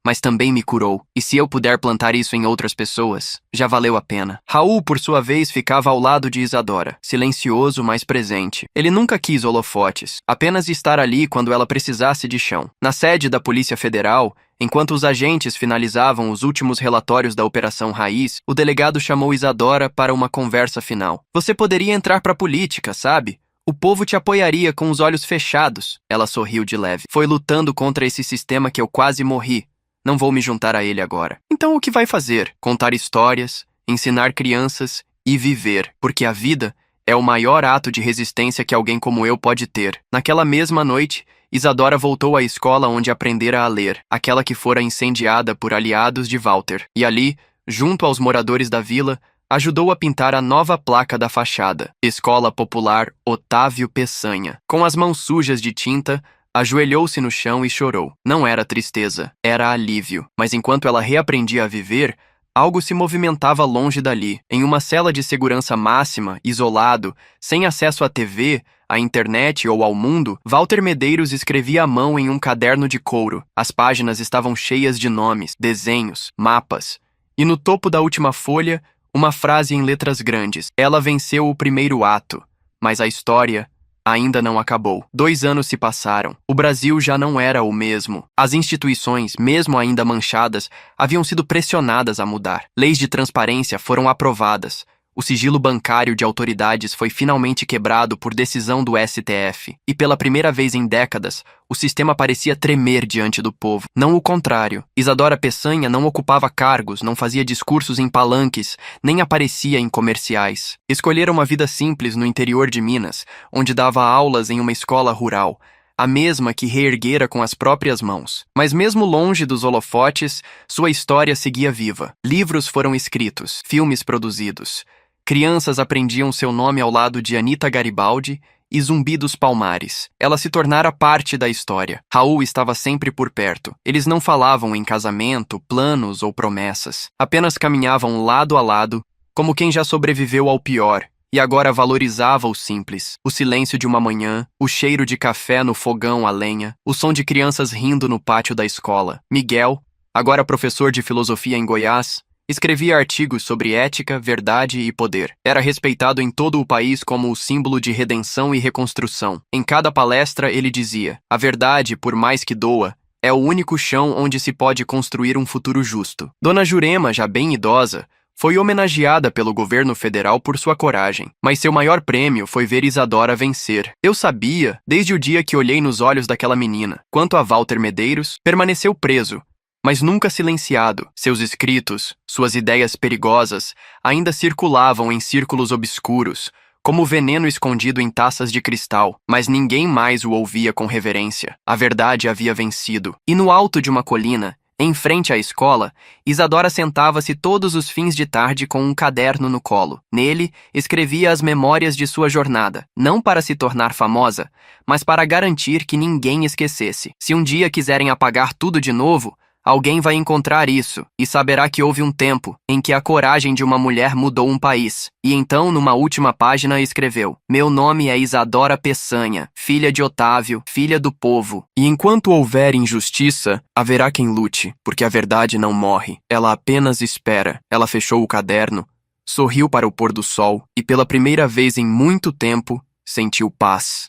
Speaker 1: mas também me curou. E se eu puder plantar isso em outras pessoas, já valeu a pena. Raul, por sua vez, ficava ao lado de Isadora, silencioso, mas presente. Ele nunca quis holofotes, apenas estar ali quando ela precisasse de chão. Na sede da Polícia Federal, enquanto os agentes finalizavam os últimos relatórios da Operação Raiz, o delegado chamou Isadora para uma conversa final. Você poderia entrar para a política, sabe? O povo te apoiaria com os olhos fechados. Ela sorriu de leve. Foi lutando contra esse sistema que eu quase morri. Não vou me juntar a ele agora. Então o que vai fazer? Contar histórias, ensinar crianças e viver. Porque a vida é o maior ato de resistência que alguém como eu pode ter. Naquela mesma noite, Isadora voltou à escola onde aprendera a ler, aquela que fora incendiada por aliados de Walter. E ali, junto aos moradores da vila, ajudou a pintar a nova placa da fachada. Escola Popular Otávio Peçanha. Com as mãos sujas de tinta, ajoelhou-se no chão e chorou. Não era tristeza, era alívio. Mas enquanto ela reaprendia a viver, algo se movimentava longe dali. Em uma cela de segurança máxima, isolado, sem acesso à TV, à internet ou ao mundo, Walter Medeiros escrevia à mão em um caderno de couro. As páginas estavam cheias de nomes, desenhos, mapas. E no topo da última folha, uma frase em letras grandes. Ela venceu o primeiro ato, mas a história ainda não acabou. 2 anos se passaram. O Brasil já não era o mesmo. As instituições, mesmo ainda manchadas, haviam sido pressionadas a mudar. Leis de transparência foram aprovadas. O sigilo bancário de autoridades foi finalmente quebrado por decisão do STF. E pela primeira vez em décadas, o sistema parecia tremer diante do povo. Não o contrário. Isadora Peçanha não ocupava cargos, não fazia discursos em palanques, nem aparecia em comerciais. Escolhera uma vida simples no interior de Minas, onde dava aulas em uma escola rural, a mesma que reerguera com as próprias mãos. Mas mesmo longe dos holofotes, sua história seguia viva. Livros foram escritos, filmes produzidos. Crianças aprendiam seu nome ao lado de Anita Garibaldi e Zumbi dos Palmares. Ela se tornara parte da história. Raul estava sempre por perto. Eles não falavam em casamento, planos ou promessas. Apenas caminhavam lado a lado, como quem já sobreviveu ao pior, e agora valorizava o simples. O silêncio de uma manhã, o cheiro de café no fogão a lenha, o som de crianças rindo no pátio da escola. Miguel, agora professor de filosofia em Goiás, escrevia artigos sobre ética, verdade e poder. Era respeitado em todo o país como o símbolo de redenção e reconstrução. Em cada palestra ele dizia: a verdade, por mais que doa, é o único chão onde se pode construir um futuro justo. Dona Jurema, já bem idosa, foi homenageada pelo governo federal por sua coragem, mas seu maior prêmio foi ver Isadora vencer. Eu sabia, desde o dia que olhei nos olhos daquela menina. Quanto a Walter Medeiros, permaneceu preso, mas nunca silenciado. Seus escritos, suas ideias perigosas, ainda circulavam em círculos obscuros, como veneno escondido em taças de cristal, mas ninguém mais o ouvia com reverência. A verdade havia vencido. E no alto de uma colina, em frente à escola, Isadora sentava-se todos os fins de tarde com um caderno no colo. Nele, escrevia as memórias de sua jornada, não para se tornar famosa, mas para garantir que ninguém esquecesse. Se um dia quiserem apagar tudo de novo, Alguém vai encontrar isso e saberá que houve um tempo em que a coragem de uma mulher mudou um país. E então, numa última página, escreveu: Meu nome é Isadora Peçanha, filha de Otávio, filha do povo. E enquanto houver injustiça, haverá quem lute, porque a verdade não morre. Ela apenas espera. Ela fechou o caderno, sorriu para o pôr do sol e, pela primeira vez em muito tempo, sentiu paz.